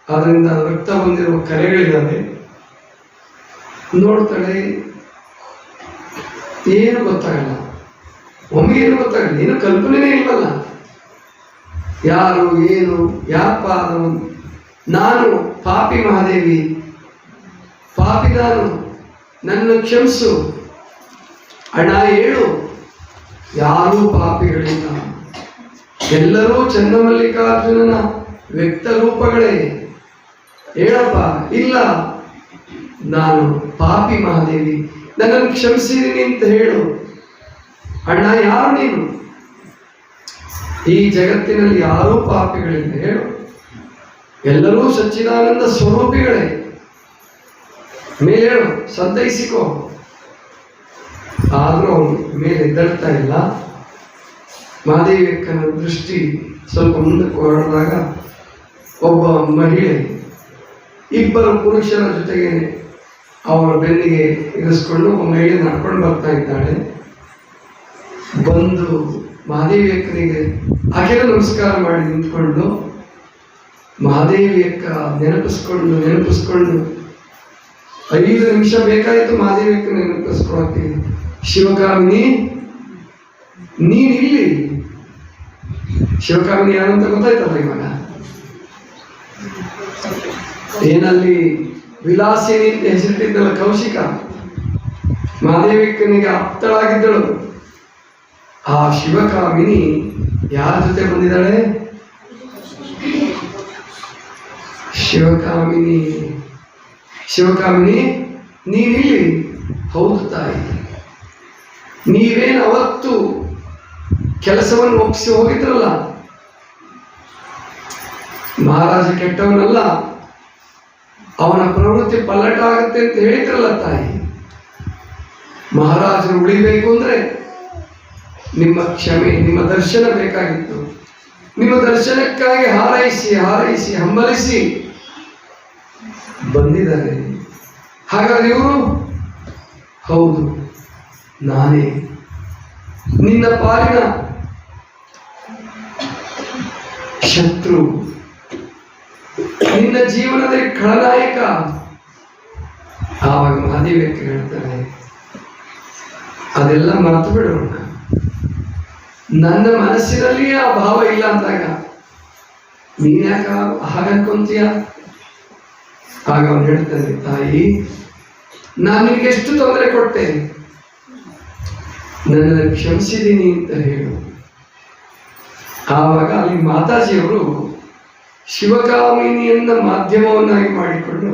ಅದರಿಂದ ರಕ್ತ ಬಂದಿರುವ ಕರೆಗಳಿದ್ದಾವೆ. ನೋಡ್ತಾಳೆ, ಏನು ಗೊತ್ತಾಗಲ್ಲ, ಒಮ್ಮೆಗೇನು ಗೊತ್ತಾಗಲ್ಲ, ಏನು ಕಲ್ಪನೆನೇ ಇಲ್ವಲ್ಲ. ಯಾರು, ಏನು, ಯಾರಪ್ಪ ಅದು? ನಾನು ಪಾಪಿ ಮಹಾದೇವಿ, ಪಾಪಿ ನಾನು, ನನ್ನ ಕ್ಷಮಿಸು, ಅಣ್ಣ ಹೇಳು. ಯಾರೂ ಪಾಪಿಗಳಿಲ್ಲ, ಎಲ್ಲರೂ ಚನ್ನಮಲ್ಲಿಕಾರ್ಜುನನ ವ್ಯಕ್ತ ರೂಪಗಳೇ. ಹೇಳಪ್ಪ. ಇಲ್ಲ, ನಾನು ಪಾಪಿ ಮಹಾದೇವಿ, ನನ್ನನ್ನು ಕ್ಷಮಿಸಿದ್ದೀನಿ ಅಂತ ಹೇಳು. ಅಣ್ಣ ಯಾರು ನೀನು? ಈ ಜಗತ್ತಿನಲ್ಲಿ ಯಾರೂ ಪಾಪಿಗಳಿಲ್ಲ, ಹೇಳು. ಎಲ್ಲರೂ ಸಚ್ಚಿದಾನಂದ ಸ್ವರೂಪಿಗಳೇ, ಮೇಲೇಳು, ಸಂತೈಸಿಕೋ. ಆದರೂ ಅವನು ಮೇಲೆ ಎದ್ದಳ್ತಾ ಇಲ್ಲ. ಮಹಾದೇವಿಯಕ್ಕನ ದೃಷ್ಟಿ ಸ್ವಲ್ಪ ಮುಂದಕ್ಕೆ ಹೊರಡಿದಾಗ ಒಬ್ಬ ಮಹಿಳೆ ಇಬ್ಬರು ಪುರುಷರ ಜೊತೆಗೆ ಅವರ ಬೆನ್ನಿಗೆ ಇರಿಸ್ಕೊಂಡು ಒಬ್ಬ ಮಹಿಳೆ ನಡ್ಕೊಂಡು ಬರ್ತಾ ಇದ್ದಾಳೆ. ಬಂದು ಮಹಾದೇವಿಯಕ್ಕನಿಗೆ ಆಕೆಗೆ ನಮಸ್ಕಾರ ಮಾಡಿ ನಿಂತ್ಕೊಂಡು ಮಹಾದೇವಿಯಕ್ಕ ನೆನಪಿಸ್ಕೊಂಡು 5 ನಿಮಿಷ ಬೇಕಾಯಿತು ಮಹಾದೇವಿಯಕ್ಕ ನೆನಪಿಸ್ಕೊಳಕ್ಕೆ. ಶಿವಕಾಮಿನಿ, ನೀನಿಲ್ಲಿ. ಶಿವಕಾಮಿನಿ ಯಾರಂತ ಗೊತ್ತಾಯ್ತಲ್ಲ ಇವಾಗ? ಏನಲ್ಲಿ ವಿಲಾಸಿನಿ ಅಂತ ಹೆಸರಿಟ್ಟಿದ್ದಲ್ಲ ಕೌಶಿಕ, ಮಹಾದೇವಿಯಕ್ಕನಿಗೆ ಆಪ್ತಳಾಗಿದ್ದಳು. ಆ ಶಿವಕಾಮಿನಿ ಯಾರ ಜೊತೆ ಬಂದಿದ್ದಾಳೆ? ಶಿವಕಾಮಿನಿ ನೀನಿಲ್ಲಿ? ಹೌದು ತಾಯಿ, ನೀವೇನು ಅವತ್ತು ಕೆಲಸವನ್ನು ಒಪ್ಪಿಸಿ ಹೋಗಿದ್ರಲ್ಲ, ಮಹಾರಾಜ ಕೆಟ್ಟವನಲ್ಲ, ಅವನ ಪ್ರವೃತ್ತಿ ಪಲ್ಲಟ ಆಗುತ್ತೆ ಅಂತ ಹೇಳಿದ್ರಲ್ಲ ತಾಯಿ. ಮಹಾರಾಜರು ಉಳಿಬೇಕು ಅಂದ್ರೆ ನಿಮ್ಮ ಕ್ಷಮೆ, ನಿಮ್ಮ ದರ್ಶನ ಬೇಕಾಗಿತ್ತು. ನಿಮ್ಮ ದರ್ಶನಕ್ಕಾಗಿ ಹಾರೈಸಿ ಹಂಬಲಿಸಿ ಬಂದಿದ್ದಾರೆ. ಹಾಗಾದ್ರೆ ಇವರು? ಹೌದು, ನಾನೇ ನಿನ್ನ ಪಾಲಿನ ಶತ್ರು. ನಿನ್ನ ಜೀವನದಲ್ಲಿ ಖಳನಾಯಕ. ಆವಾಗ ಮಹಾದೇವಕ್ಕೆ ಹೇಳ್ತಾನೆ, ಅದೆಲ್ಲ ಮರೆತು ಬಿಡೋಣ, ನನ್ನ ಮನಸ್ಸಿನಲ್ಲಿಯೇ ಆ ಭಾವ ಇಲ್ಲ ಅಂದಾಗ ನೀನ್ ಯಾಕ ಹಾಗನ್ಕೊಂತೀಯ? ಆಗ ಅವನು ಹೇಳ್ತಾನೆ, ತಾಯಿ ನಾನು ನಿನಗೆ ಎಷ್ಟು ತೊಂದರೆ ಕೊಟ್ಟೆ, ನನ್ನನ್ನು ಕ್ಷಮಿಸಿದ್ದೀನಿ ಅಂತ ಹೇಳು. ಆವಾಗ ಅಲ್ಲಿ ಮಾತಾಜಿಯವರು ಶಿವಕಾಮಿನಿಯನ್ನ ಮಾಧ್ಯಮವನ್ನಾಗಿ ಮಾಡಿಕೊಂಡು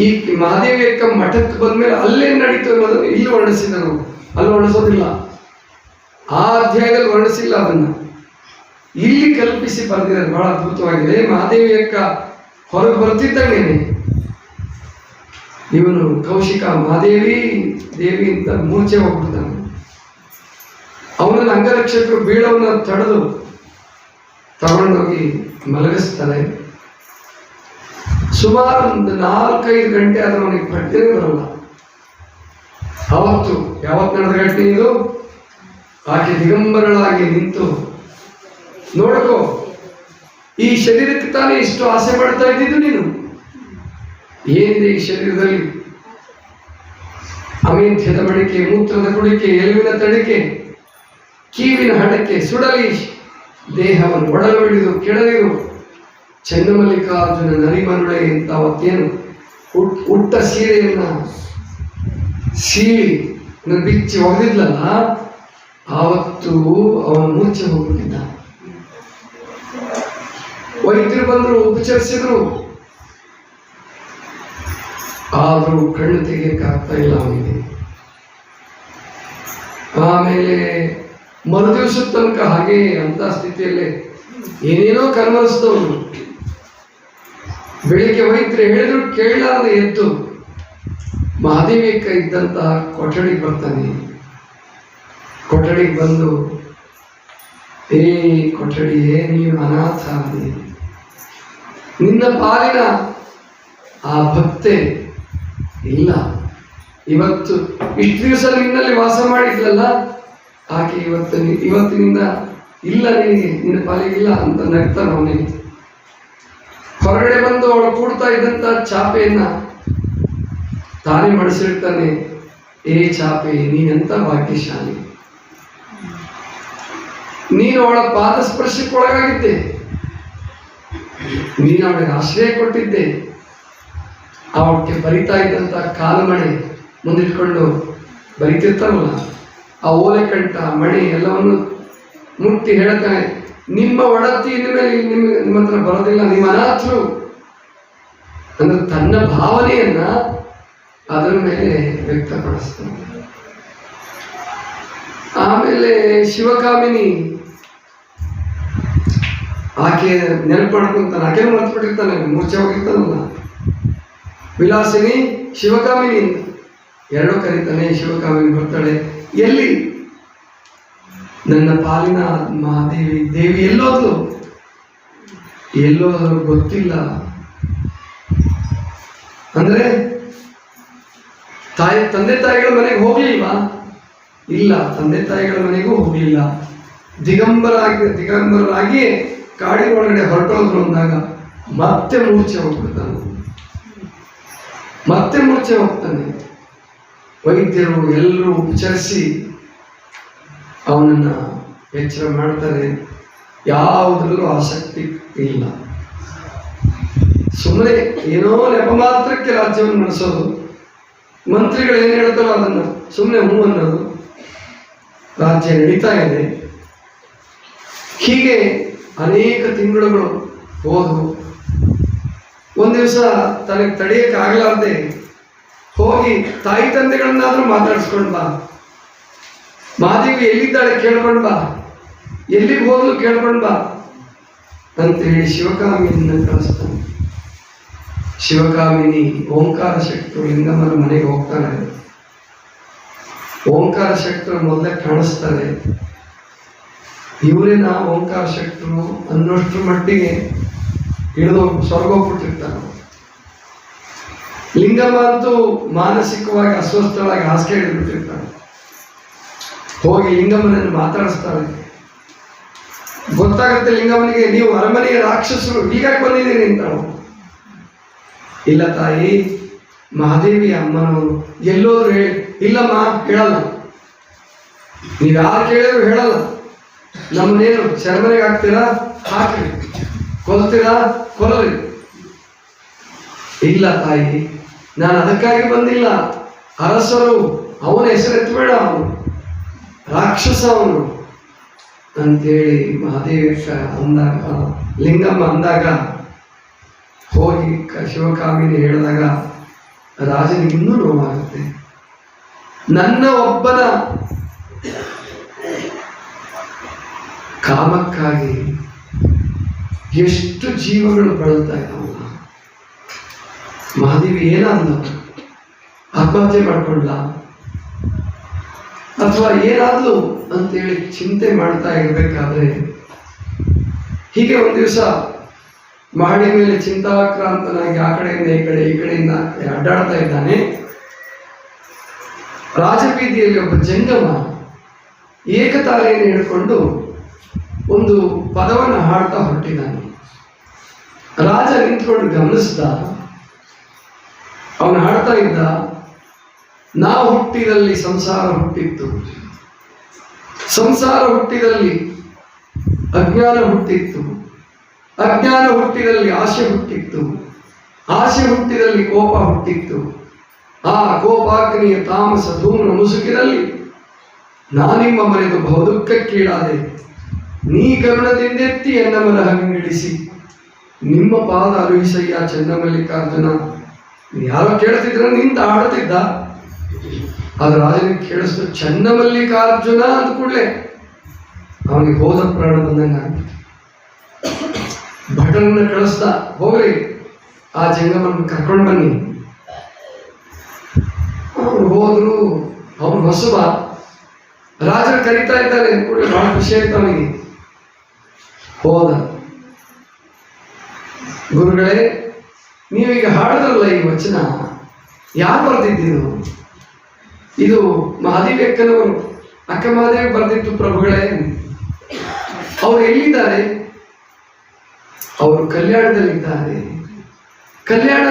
ಈ ಮಹಾದೇವಿ ಅಕ್ಕ ಮಠಕ್ಕೆ ಬಂದ್ಮೇಲೆ ಅಲ್ಲೇ ನಡೀತು ಅನ್ನೋದನ್ನು ಇಲ್ಲಿ ವರ್ಣಿಸಿದರು. ಅಲ್ಲಿ ವರ್ಣಿಸೋದಿಲ್ಲ, ಆ ಅಧ್ಯಾಯದಲ್ಲಿ ವರ್ಣಿಸಿಲ್ಲ, ಅದನ್ನ ಇಲ್ಲಿ ಕಲ್ಪಿಸಿ ಬರೆದಿದ್ದಾರೆ. ಬಹಳ ಅದ್ಭುತವಾಗಿದೆ. ಮಹಾದೇವಿ ಅಕ್ಕ ಹೊರಗೆ ಬರ್ತಿದ್ದಂಗೆನೆ ಇವನು ಕೌಶಿಕ ಮಹಾದೇವಿ ದೇವಿ ಅಂತ ಮೂರ್ಛೆ ಹೋಗ್ಬಿಡ್ತಾನೆ. ಅವನನ್ನು ಅಂಗರಕ್ಷಕರು ಬೀಳವನ್ನ ತಡೆದು ತಗೊಂಡೋಗಿ ಮಲಗಿಸ್ತಾರೆ. ಸುಮಾರು ಒಂದು 4-5 ಗಂಟೆ ಆದ್ರೆ ಅವನಿಗೆ ಪಟ್ಟನೇ ಬರಲ್ಲ. ಅವತ್ತು ಯಾವತ್ತು ನಡೆದ ಘಟನೆ ಇದು? ಆಕೆ ದಿಗಂಬರಳಾಗಿ ನಿಂತು, ನೋಡ್ಕೋ, ಈ ಶರೀರಕ್ಕೆ ತಾನೇ ಇಷ್ಟು ಆಸೆ ಪಡ್ತಾ ಇದ್ದಿದ್ದು ನೀನು, ಏನಿದೆ ಈ ಶರೀರದಲ್ಲಿ? ಅಮೇಧ್ಯದ ಮಡಿಕೆ, ಮೂತ್ರದ ಕುಡಿಕೆ, ಎಲುವಿನ ತಡಿಕೆ, ಕೀವಿನ ಹಡಕೆ, ಸುಡಲಿ ದೇಹವನ್ನು ಒಡಲು ಹಿಡಿದು ಕೆಡಲಿರು ಚೆನ್ನಮಲ್ಲಿಕಾರ್ಜುನ ನರಿಮರುಳೆ ಅಂತ ಅವತ್ತೇನು ಉಟ್ಟ ಸೀರೆಯನ್ನ ಸೀಳಿ ಬಿಚ್ಚಿ ಒಗೆದಿದ್ಲಲ್ಲ, ಆವತ್ತು ಅವನ ಮೂರ್ಛೆ ಹೋಗ್ಬಿಟ್ಟಿದ್ದ. ವೈದ್ಯರು ಬಂದರು, ಉಪಚರಿಸಿದ್ರು, ಆದರೂ ಕಣ್ಣು ತೆಗೆಯಕ್ಕಾಗ್ತಾ ಇಲ್ಲ ಅವನಿಗೆ. ಆಮೇಲೆ ಮರುದಿವಸದ ತನಕ ಹಾಗೆ ಅಂತ ಸ್ಥಿತಿಯಲ್ಲೇ ಏನೇನೋ ಕನ್ವರಿಸಿದವನು. ಬೆಳಿಗ್ಗೆ ವೈದ್ಯರು ಹೇಳಿದ್ರು ಕೇಳಲಾರದೆ ಎದ್ದು ಮಹಾದೇವಿ ಅಕ್ಕ ಇದ್ದಂತಹ ಕೊಠಡಿಗೆ ಬರ್ತಾನೆ. ಕೊಠಡಿಗೆ ಬಂದು, ಕೊಠಡಿಯೇ, ನೀನು ಅನಾಥ, ನಿನ್ನ ಪಾಲಿನ ಆ ಭಕ್ತೆ ಇಲ್ಲ. ಇವತ್ತು ಇಷ್ಟು ದಿವಸ ನಿನ್ನಲ್ಲಿ ವಾಸ ಮಾಡಿದ್ಲಲ್ಲ, ಆಕೆ ಇವತ್ತಿನಿಂದ ಇಲ್ಲ, ನಿನಗೆ ನಿನ್ನ ಪಾಲಿಗಿಲ್ಲ ಅಂತ ನಗ್ತಾನ ಅವನಿಗೆ. ಹೊರಗಡೆ ಬಂದು ಅವಳು ಕೂಡ್ತಾ ಇದ್ದಂತ ಚಾಪೆಯನ್ನ ತಾನೇ ಮಡಿಸಿರ್ತಾನೆ. ಚಾಪೆ, ನೀನೆಂತ ಭಾಗ್ಯಶಾಲಿ, ನೀನು ಅವಳ ಪಾದ ಸ್ಪರ್ಶಕ್ಕೊಳಗಾಗಿದ್ದೆ, ನೀನು ಅವಳಿಗೆ ಆಶ್ರಯ ಕೊಟ್ಟಿದ್ದೆ. ಅವಕ್ಕೆ ಬರಿತಾ ಇದ್ದಂತ ಕಾಲಮಣೆ ಮುಂದಿಟ್ಕೊಂಡು ಬರಿತಿರ್ತಾರಲ್ಲ, ಆ ಓಲೆ ಕಂಠ ಮಣಿ ಎಲ್ಲವನ್ನು ಮುಟ್ಟಿ ಹೇಳ್ತಾನೆ, ನಿಮ್ಮ ಒಡತಿ ಇನ್ಮೇಲೆ ನಿಮ್ಮ ಹತ್ರ ಬರೋದಿಲ್ಲ, ನಿಮ್ಮ ಅನಾಥರು ಅಂದ್ರೆ ತನ್ನ ಭಾವನೆಯನ್ನ ಅದರ ಮೇಲೆ ವ್ಯಕ್ತಪಡಿಸ್ತಾನೆ. ಆಮೇಲೆ ಶಿವಕಾಮಿನಿ ಆಕೆ ನೆನಪು ಮಾಡ್ಕೊಂತಾನೆ, ಆಕೆ ಮರ್ತ್ಬಿಟ್ಟಿರ್ತಾನೆ, ಮೂರ್ಛೆ ಹೋಗಿರ್ತಾನಲ್ಲ. ವಿಲಾಸಿನಿ ಶಿವಕಾಮಿನಿ ಎರಡೂ ಕರೀತಾನೆ. ಶಿವಕಾಮಿನಿ ಬರ್ತಾಳೆ, ಎಲ್ಲಿ ನನ್ನ ಪಾಲಿನ ಮಹಾದೇವಿ ದೇವಿ ಎಲ್ಲೋದ್ಲು ಗೊತ್ತಿಲ್ಲ. ಅಂದ್ರೆ ತಂದೆ ತಾಯಿಗಳ ಮನೆಗೆ ಹೋಗ್ಲಿಲ್ವಾ? ಇಲ್ಲ, ತಂದೆ ತಾಯಿಗಳ ಮನೆಗೂ ಹೋಗ್ಲಿಲ್ಲ. ದಿಗಂಬರರಾಗಿ ಕಾಡಿನ ಒಳಗಡೆ ಹೊರಟೋದ್ರು ಅಂದಾಗ ಮತ್ತೆ ಮೂರ್ಛೆ ಹೋಗ್ತಾನೆ. ವೈದ್ಯರು ಎಲ್ಲರೂ ಉಪಚರಿಸಿ ಅವನನ್ನ ಎಚ್ಚರ ಮಾಡ್ತಾರೆ. ಯಾವುದ್ರಲ್ಲೂ ಆಸಕ್ತಿ ಇಲ್ಲ, ಸುಮ್ಮನೆ ಏನೋ ನೆಪ ಮಾತ್ರಕ್ಕೆ ರಾಜ್ಯವನ್ನು ನಡೆಸೋದು. ಮಂತ್ರಿಗಳು ಏನು ಹೇಳ್ತಾರೋ ಅದನ್ನ ಸುಮ್ಮನೆ ಹೂ ಅನ್ನೋದು. ರಾಜ್ಯ ನಡೀತಾ ಇದೆ. ಹೀಗೆ ಅನೇಕ ತಿಂಗಳುಗಳು ಹೋದವು. ಒಂದು ದಿವಸ ತನಗೆ ತಡೆಯಕ್ಕಾಗಲಾರ್ದೆ ಹೋಗಿ ತಾಯಿ ತಂದೆಗಳನ್ನಾದ್ರೂ ಮಾತಾಡಿಸ್ಕೊಂಡು ಬಾ, ಮಹಾದೇವಿ ಎಲ್ಲಿದ್ದಾಳೆ ಕೇಳ್ಕೊಂಡು ಬಾ, ಎಲ್ಲಿಗೆ ಹೋದ್ಲು ಕೇಳ್ಕೊಂಡು ಬಾ ಅಂತೇಳಿ ಶಿವಕಾಮಿನಿಯನ್ನು ಕಳಿಸ್ತಾನೆ. ಶಿವಕಾಮಿನಿ ಓಂಕಾರ ಶಕ್ತರು ಲಿಂಗಮ್ಮನ ಮನೆಗೆ ಹೋಗ್ತಾನೆ. ಓಂಕಾರ ಶಕ್ತರು ಮೊದಲೇ ಕಾಣಿಸ್ತಾರೆ. ಇವರೇನ ಓಂಕಾರ ಶಕ್ತರು ಅನ್ನೋಷ್ಟ್ರ ಮಟ್ಟಿಗೆ ಇಳಿದು ಸ್ವರ್ಗೋಗ್ಬಿಟ್ಟಿರ್ತಾರೆ. ಲಿಂಗಮ್ಮ ಅಂತೂ ಮಾನಸಿಕವಾಗಿ ಅಸ್ವಸ್ಥಳಾಗಿ ಹಾಸಿಗೆ ಹಿಡಿದ್ಬಿಟ್ಟಿರ್ತಾಳೆ. ಹೋಗಿ ಲಿಂಗಮ್ಮನನ್ನು ಮಾತಾಡಿಸ್ತಾಳೆ. ಗೊತ್ತಾಗುತ್ತೆ ಲಿಂಗಮ್ಮನಿಗೆ, ನೀವು ಅರಮನೆಯ ರಾಕ್ಷಸರು, ಹೀಗಾಗಿ ಬಂದಿದ್ದೀನಿ ಅಂತ. ಇಲ್ಲ ತಾಯಿ, ಮಹಾದೇವಿ ಅಮ್ಮನವರು ಎಲ್ಲೋದ್ರು ಹೇಳಿ. ಇಲ್ಲಮ್ಮ, ಹೇಳಲ್ಲ. ನೀವು ಯಾರು ಕೇಳಿದ್ರು ಹೇಳಲ್ಲ. ನಮ್ಮನ್ನೇನು ಸೆರೆಮನೆಗೆ ಹಾಕ್ತೀರಾ, ಹಾಕ್ರಿ. ಕೊಲ್ತೀರಾ, ಕೊಲ್ಲರಿ. ಇಲ್ಲ ತಾಯಿ, ನಾನು ಅದಕ್ಕಾಗಿ ಬಂದಿಲ್ಲ. ಅರಸರು ಅವನ ಹೆಸರೆತ್ತಬೇಡ, ಅವನು ರಾಕ್ಷಸ ಅವನು ಅಂತೇಳಿ ಮಹಾದೇವಿ ಅಂದಾಗ, ಲಿಂಗಮ್ಮ ಅಂದಾಗ, ಹೋಗಿ ಶಿವಕಾಮಿನಿ ಹೇಳಿದಾಗ ರಾಜನಿಗೆ ಇನ್ನೂ ನೋವಾಗುತ್ತೆ. ನನ್ನ ಒಬ್ಬನ ಕಾಮಕ್ಕಾಗಿ ಎಷ್ಟು ಜೀವಗಳು ಬಳಲ್ತಾ ಇದ್ದಾವಲ್ಲ. ಮಹಾದೇವಿ ಏನಾದ್ಲ, ಆತ್ಮಹತ್ಯೆ ಮಾಡ್ಕೊಂಡ್ಲ ಅಥವಾ ಏನಾದ್ಲು ಅಂತೇಳಿ ಚಿಂತೆ ಮಾಡ್ತಾ ಇರ್ಬೇಕಾದ್ರೆ, ಹೀಗೆ ಒಂದು ದಿವಸ ಮಹಡಿ ಮೇಲೆ ಚಿಂತಾಕ್ರಾಂತನಾಗಿ ಆ ಕಡೆಯಿಂದ ಈ ಕಡೆ, ಈ ಕಡೆಯಿಂದ ಅಡ್ಡಾಡ್ತಾ ಇದ್ದಾನೆ. ರಾಜಬೀದಿಯಲ್ಲಿ ಒಬ್ಬ ಜಂಗಮ ಏಕತಾರೆಯನ್ನು ಹಿಡ್ಕೊಂಡು ಒಂದು ಪದವನ್ನು ಹಾಡ್ತಾ ಹೊರಟಿದ್ದಾನೆ. ರಾಜ ನಿಂತ್ಕೊಂಡು ಗಮನಿಸಿದ. ಅವನು ಹಾಡ್ತಾ ಇದ್ದ, ನಾವು ಹುಟ್ಟಿದಲ್ಲಿ ಸಂಸಾರ ಹುಟ್ಟಿತ್ತು, ಸಂಸಾರ ಹುಟ್ಟಿದಲ್ಲಿ ಅಜ್ಞಾನ ಹುಟ್ಟಿತ್ತು, ಅಜ್ಞಾನ ಹುಟ್ಟಿದಲ್ಲಿ ಆಸೆ ಹುಟ್ಟಿತ್ತು, ಆಸೆ ಹುಟ್ಟಿದಲ್ಲಿ ಕೋಪ ಹುಟ್ಟಿತ್ತು, ಆ ಕೋಪಾಗ್ನಿಯ ತಾಮಸ ಧೂಮ್ರ ಮುಸುಕಿನಲ್ಲಿ ನಾನಿಮ್ಮ ಮರೆತು ಬಹುದುಃಖಕ್ಕೀಡಾದೆ. ನೀ ಕರುಣದಿಂದೆತ್ತಿ ಎನ್ನ ಮನ ಹಂಗಿಡಿಸಿ ನಿಮ್ಮ ಪಾದ ಅರುಹಿಸಯ್ಯ ಚನ್ನಮಲ್ಲಿಕಾರ್ಜುನ. ಯಾರೋ ಕೇಳ್ತಿದ್ರ, ನಿಂತ ಹಾಡುತ್ತಿದ್ದ. ಆದ್ರೆ ರಾಜನಿಗೆ ಕೇಳಿಸ್ತು ಚನ್ನಮಲ್ಲಿಕಾರ್ಜುನ ಅಂದ ಕೂಡಲೇ ಅವನಿಗೆ ಹೋದ ಪ್ರಾಣ ಬಂದಂಗ ಆಗ್ಬಿಟ್ಟು ಭಟರನ್ನ ಕಳಿಸ್ದ, ಹೋಗ್ರಿ ಆ ಜಂಗಮನ್ನು ಕರ್ಕೊಂಡು ಬನ್ನಿ. ಅವ್ರು ಹೋದ್ರು. ಅವನು ಹೊಸಬ, ರಾಜರು ಕರೀತಾ ಇದ್ದಾರೆ ಕೂಡಲೇ ಬಹಳ ಖುಷಿ ಆಯ್ತು ಅವನಿಗೆ. ಹೋದ. ಗುರುಗಳೇ, ನೀವೀಗ ಹಾಡಿದ್ರಲ್ಲ ಈ ವಚನ, ಯಾರು ಬರ್ದಿದ್ದೀರು? ಇದು ಮಹಾದೇವಿ ಅಕ್ಕನವರು, ಅಕ್ಕ ಮಹಾದೇವಿ ಬರ್ದಿತ್ತು ಪ್ರಭುಗಳೇ. ಅವ್ರು ಎಲ್ಲಿದ್ದಾರೆ? ಅವರು ಕಲ್ಯಾಣದಲ್ಲಿದ್ದಾರೆ. ಕಲ್ಯಾಣ?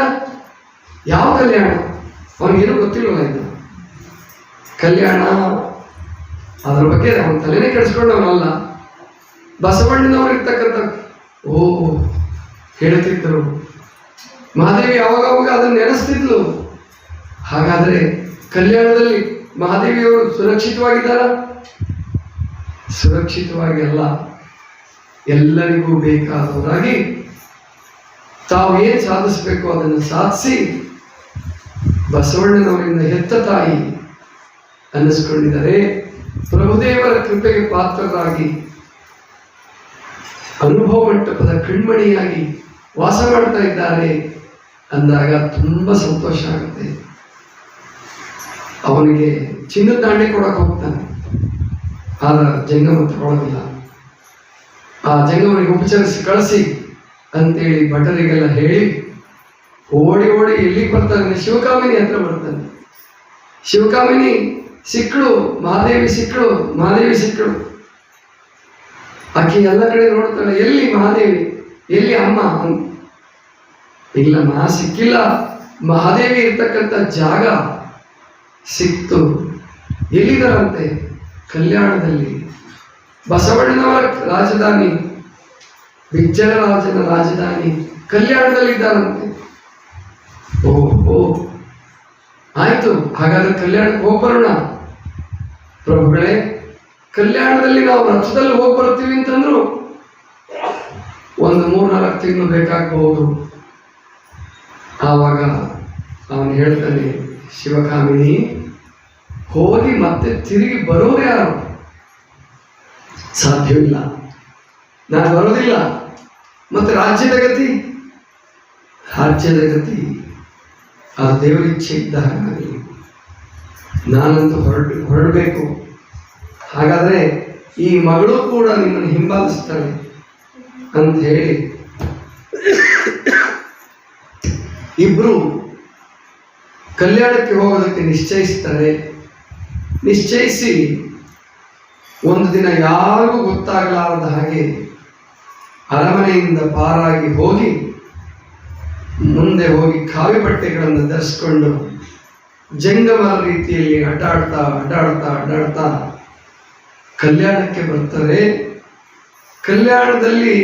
ಯಾವ ಕಲ್ಯಾಣ? ಅವನಿಗೇನು ಗೊತ್ತಿಲ್ವಲ್ಲ ಇದು ಕಲ್ಯಾಣ. ಅದ್ರ ಬಗ್ಗೆ ಅವನ ತಲೆನೇ ಕೆಡಿಸ್ಕೊಂಡವನಲ್ಲ. ಬಸವಣ್ಣನವರು ಇರ್ತಕ್ಕಂಥ ಹೇಳ್ತಿದ್ರು. ಮಹಾದೇವಿ ಯಾವಾಗವಾಗ ಅದನ್ನು ನೆನೆಸ್ತಿದ್ಲು. ಹಾಗಾದ್ರೆ ಕಲ್ಯಾಣದಲ್ಲಿ ಮಹಾದೇವಿಯವರು ಸುರಕ್ಷಿತವಾಗಿದ್ದಾರ? ಸುರಕ್ಷಿತವಾಗಿ ಅಲ್ಲ, ಎಲ್ಲರಿಗೂ ಬೇಕಾದವರಾಗಿ ತಾವು ಏನು ಸಾಧಿಸಬೇಕು ಅದನ್ನು ಸಾಧಿಸಿ ಬಸವಣ್ಣನವರಿಂದ ಹೆತ್ತ ತಾಯಿ ಅನ್ನಿಸ್ಕೊಂಡಿದ್ದಾರೆ. ಪ್ರಭುದೇವರ ಕೃಪೆಗೆ ಪಾತ್ರರಾಗಿ ಅನುಭವ ಮಂಟಪದ ಕಣ್ಮಣಿಯಾಗಿ ವಾಸ ಮಾಡ್ತಾ ಇದ್ದಾರೆ ಅಂದಾಗ ತುಂಬ ಸಂತೋಷ ಆಗುತ್ತೆ. ಅವನಿಗೆ ಚಿನ್ನದ ದಾಂಡೆ ಕೊಡಕ್ಕೆ ಹೋಗ್ತಾನೆ, ಆದ್ರೆ ಜಂಗಮ ತಗೊಳ್ಳೋದಿಲ್ಲ. ಆ ಜಂಗಮನಿಗೆ ಉಪಚರಿಸಿ ಕಳಿಸಿ ಅಂತೇಳಿ ಭಟರಿಗೆಲ್ಲ ಹೇಳಿ ಓಡಿ ಓಡಿ ಎಲ್ಲಿಗೆ ಬರ್ತಾನೆ? ಶಿವಕಾಮಿನಿ ಹತ್ರ ಬರ್ತಾನೆ. ಶಿವಕಾಮಿನಿ ಸಿಕ್ಕಳು, ಮಹಾದೇವಿ ಸಿಕ್ಕಳು, ಮಹಾದೇವಿ ಸಿಕ್ಕಳು. ಆಕೆ ಎಲ್ಲ ಕಡೆ ನೋಡ್ತಾಳೆ, ಎಲ್ಲಿ ಮಹಾದೇವಿ, ಎಲ್ಲಿ ಅಮ್ಮ? ಇಲ್ಲಮ್ಮ, ಸಿಕ್ಕಿಲ್ಲ. ಮಹಾದೇವಿ ಇರ್ತಕ್ಕಂಥ ಜಾಗ ಸಿಕ್ತು. ಎಲ್ಲಿದ್ದಾರಂತೆ? ಕಲ್ಯಾಣದಲ್ಲಿ. ಬಸವಣ್ಣನವರ ರಾಜಧಾನಿ, ವಿಜ್ಜಲರಾಜನ ರಾಜಧಾನಿ ಕಲ್ಯಾಣದಲ್ಲಿದ್ದಾರಂತೆ. ಓ ಆಯ್ತು, ಹಾಗಾದ್ರೆ ಕಲ್ಯಾಣಕ್ಕೆ ಹೋಗ್ಬರೋಣ. ಪ್ರಭುಗಳೇ, ಕಲ್ಯಾಣದಲ್ಲಿ ನಾವು ರಥದಲ್ಲಿ ಹೋಗಿ ಬರ್ತೀವಿ ಅಂತಂದ್ರು ಒಂದು 3-4 ತಿಂಗಳು ಬೇಕಾಗಬಹುದು. ಆವಾಗ ಅವನು ಹೇಳ್ತಾನೆ, ಶಿವಕಾಮಿನಿ, ಹೋಗಿ ಮತ್ತೆ ತಿರುಗಿ ಬರೋರು ಯಾರು? ಸಾಧ್ಯವಿಲ್ಲ, ನಾನು ಬರೋದಿಲ್ಲ. ಮತ್ತೆ ರಾಜ್ಯದ ಗತಿ? ರಾಜ್ಯದ ಗತಿ ಆ ದೇವರ ಇಚ್ಛೆ ಇದ್ದ ಹಾಗಾಗಿ ನಾನಂತೂ ಹೊರಡಬೇಕು. ಹಾಗಾದರೆ ಈ ಮಗಳು ಕೂಡ ನಿಮ್ಮನ್ನು ಹಿಂಬಾಲಿಸ್ತಾಳೆ ಅಂತ ಹೇಳಿ ಇಬ್ರು ಕಲ್ಯಾಣಕ್ಕೆ ಹೋಗೋದಕ್ಕೆ ನಿಶ್ಚಯಿಸ್ತಾರೆ. ನಿಶ್ಚಯಿಸಿ ಒಂದು ದಿನ ಯಾರಿಗೂ ಗೊತ್ತಾಗಲಾರದ ಹಾಗೆ ಅರಮನೆಯಿಂದ ಪಾರಾಗಿ ಹೋಗಿ ಮುಂದೆ ಹೋಗಿ ಕಾವಿ ಬಟ್ಟೆಗಳನ್ನು ಧರಿಸ್ಕೊಂಡು ಜಂಗಮರ ರೀತಿಯಲ್ಲಿ ಅಡ್ಡಾಡ್ತಾ ಕಲ್ಯಾಣಕ್ಕೆ ಬರ್ತಾರೆ. ಕಲ್ಯಾಣದಲ್ಲಿ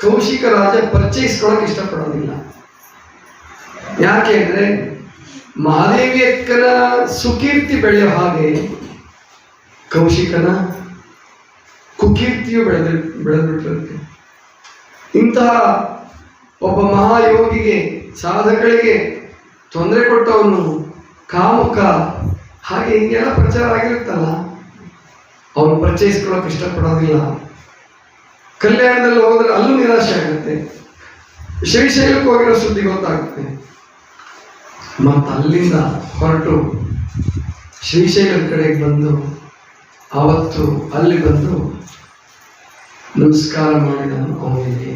ಕೌಶಿಕ ರಾಜ ಪರಿಚಯಿಸ್ಕೊಳ್ಳೋಕೆ ಇಷ್ಟಪಡೋದಿಲ್ಲ. ಯಾಕೆ ಅಂದರೆ ಮಹಾದೇವಿ ಅಕ್ಕನ ಸುಕೀರ್ತಿ ಬೆಳೆಯೋ ಹಾಗೆ ಕೌಶಿಕನ ಕುಕೀರ್ತಿಯು ಬೆಳೆದ್ಬಿಟ್ಟಿರುತ್ತೆ. ಇಂತಹ ಒಬ್ಬ ಮಹಾಯೋಗಿಗೆ, ಸಾಧಕಳಿಗೆ ತೊಂದರೆ ಕೊಟ್ಟವನು, ಕಾಮುಕ, ಹಾಗೆ ಹಿಂಗೆಲ್ಲ ಪ್ರಚಾರ ಆಗಿರುತ್ತಲ್ಲ, ಅವನು ಪರಿಚಯಿಸ್ಕೊಳ್ಳೋಕೆ ಇಷ್ಟಪಡೋದಿಲ್ಲ. ಕಲ್ಯಾಣದಲ್ಲಿ ಹೋದ್ರೆ ಅಲ್ಲೂ ನಿರಾಶೆ ಆಗುತ್ತೆ. ಶ್ರೀಶೈಲಕ್ಕೆ ಹೋಗಿರೋ ಸುದ್ದಿ ಗೊತ್ತಾಗುತ್ತೆ. ಮತ್ತು ಅಲ್ಲಿಂದ ಹೊರಟು ಶ್ರೀಶೈಲದ ಕಡೆಗೆ ಬಂದು ಆವತ್ತು ಅಲ್ಲಿ ಬಂದು ನಮಸ್ಕಾರ ಮಾಡಿದ ಅವನಿಗೆ.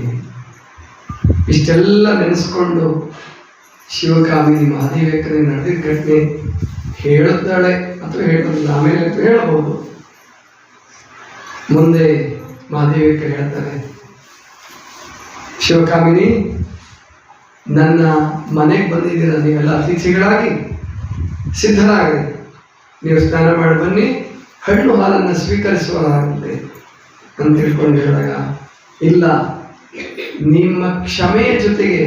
ಇಷ್ಟೆಲ್ಲ ನೆನೆಸ್ಕೊಂಡು ಶಿವಕಾಮಿನಿ ಮಹಾದೇವಕ್ಕನೇ ನಡೆದಿದ್ದ ಘಟನೆ ಹೇಳುತ್ತಾಳೆ ಅಥವಾ ಹೇಳೋದಿಲ್ಲ, ಆಮೇಲೆ ಹೇಳಬಹುದು. ಮುಂದೆ ಮಹಾದೇವಕ್ಕ ಹೇಳ್ತಾರೆ, ಶಿವಕಾಮಿನಿ, ನನ್ನ ಮನೆಗೆ ಬಂದಿದ್ದೀರ, ನೀವೆಲ್ಲ ಅತಿಥಿಗಳಾಗಿ ಸಿದ್ಧರಾಗಿ, ನೀವು ಸ್ನಾನ ಮಾಡಿ ಬನ್ನಿ, ಹಣ್ಣು ಹಾಲನ್ನು ಸ್ವೀಕರಿಸುವಾಗುತ್ತೆ ಅಂತ ತಿಳ್ಕೊಂಡು ಹೇಳಿದಾಗ, ಇಲ್ಲ, ನಿಮ್ಮ ಕ್ಷಮೆಯ ಜೊತೆಗೆ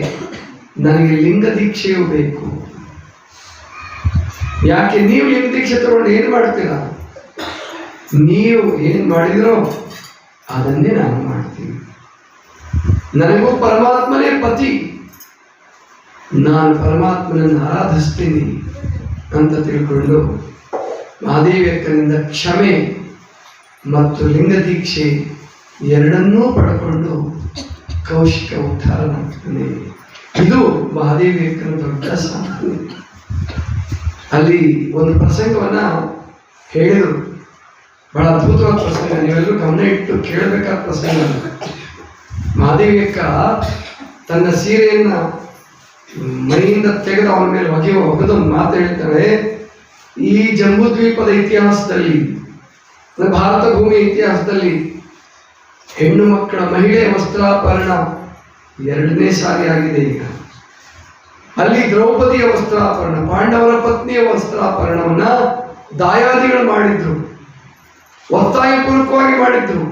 ನನಗೆ ಲಿಂಗ ದೀಕ್ಷೆಯೂ ಬೇಕು. ಯಾಕೆ? ನೀವು ಲಿಂಗ ದೀಕ್ಷೆ ತಗೊಂಡು ಏನು ಮಾಡ್ತೀರಾ? ನೀವು ಏನು ಮಾಡಿದ್ರೋ ಅದನ್ನೇ ನಾನು ಮಾಡ್ತೀನಿ. ನನಗೂ ಪರಮಾತ್ಮನೇ ಪತಿ, ನಾನು ಪರಮಾತ್ಮನನ್ನು ಆರಾಧಿಸ್ತೀನಿ ಅಂತ ತಿಳ್ಕೊಂಡು ಮಹಾದೇವಿ ಅಕ್ಕನಿಂದ ಕ್ಷಮೆ ಮತ್ತು ಲಿಂಗ ದೀಕ್ಷೆ ಎರಡನ್ನೂ ಪಡ್ಕೊಂಡು ಕೌಶಿಕ ಉದ್ಧಾರನಾಗ್ತಾನೆ. ಇದು ಮಹಾದೇವಿ ಅಕ್ಕನ ದೊಡ್ಡ ಸಾಧನೆ. ಅಲ್ಲಿ ಒಂದು ಪ್ರಸಂಗವನ್ನ ಹೇಳಿದರು, ಬಹಳ ಅದ್ಭುತವಾದ ಪ್ರಸಂಗ, ನೀವೆಲ್ಲರೂ ಗಮನ ಇಟ್ಟು ಕೇಳಬೇಕಾದ ಪ್ರಸಂಗ. ಮಹಾದೇವಿ ಅಕ್ಕ ತನ್ನ ಸೀರೆಯನ್ನ ಮೈಯಿಂದ ತೆಗೆದು ಅವನ ಮೇಲೆ ಒಗೆದು ಮಾತು ಹೇಳ್ತಾಳೆ, ಈ ಜಂಬೂ ದ್ವೀಪದ ಇತಿಹಾಸದಲ್ಲಿ, ಭಾರತ ಭೂಮಿಯ ಇತಿಹಾಸದಲ್ಲಿ ಹೆಣ್ಣು ಮಕ್ಕಳ ಮಹಿಳೆಯ ವಸ್ತ್ರಾಪರಣ ಎರಡನೇ ಸಾರಿ ಆಗಿದೆ. ಈಗ ಅಲ್ಲಿ ದ್ರೌಪದಿಯ ವಸ್ತ್ರಾಪರಣ, ಪಾಂಡವರ ಪತ್ನಿಯ ವಸ್ತ್ರಾಪರಣವನ್ನ ದಾಯಾದಿಗಳು ಮಾಡಿದ್ರು, ಒತ್ತಾಯಪೂರ್ವಕವಾಗಿ ಮಾಡಿದ್ರು.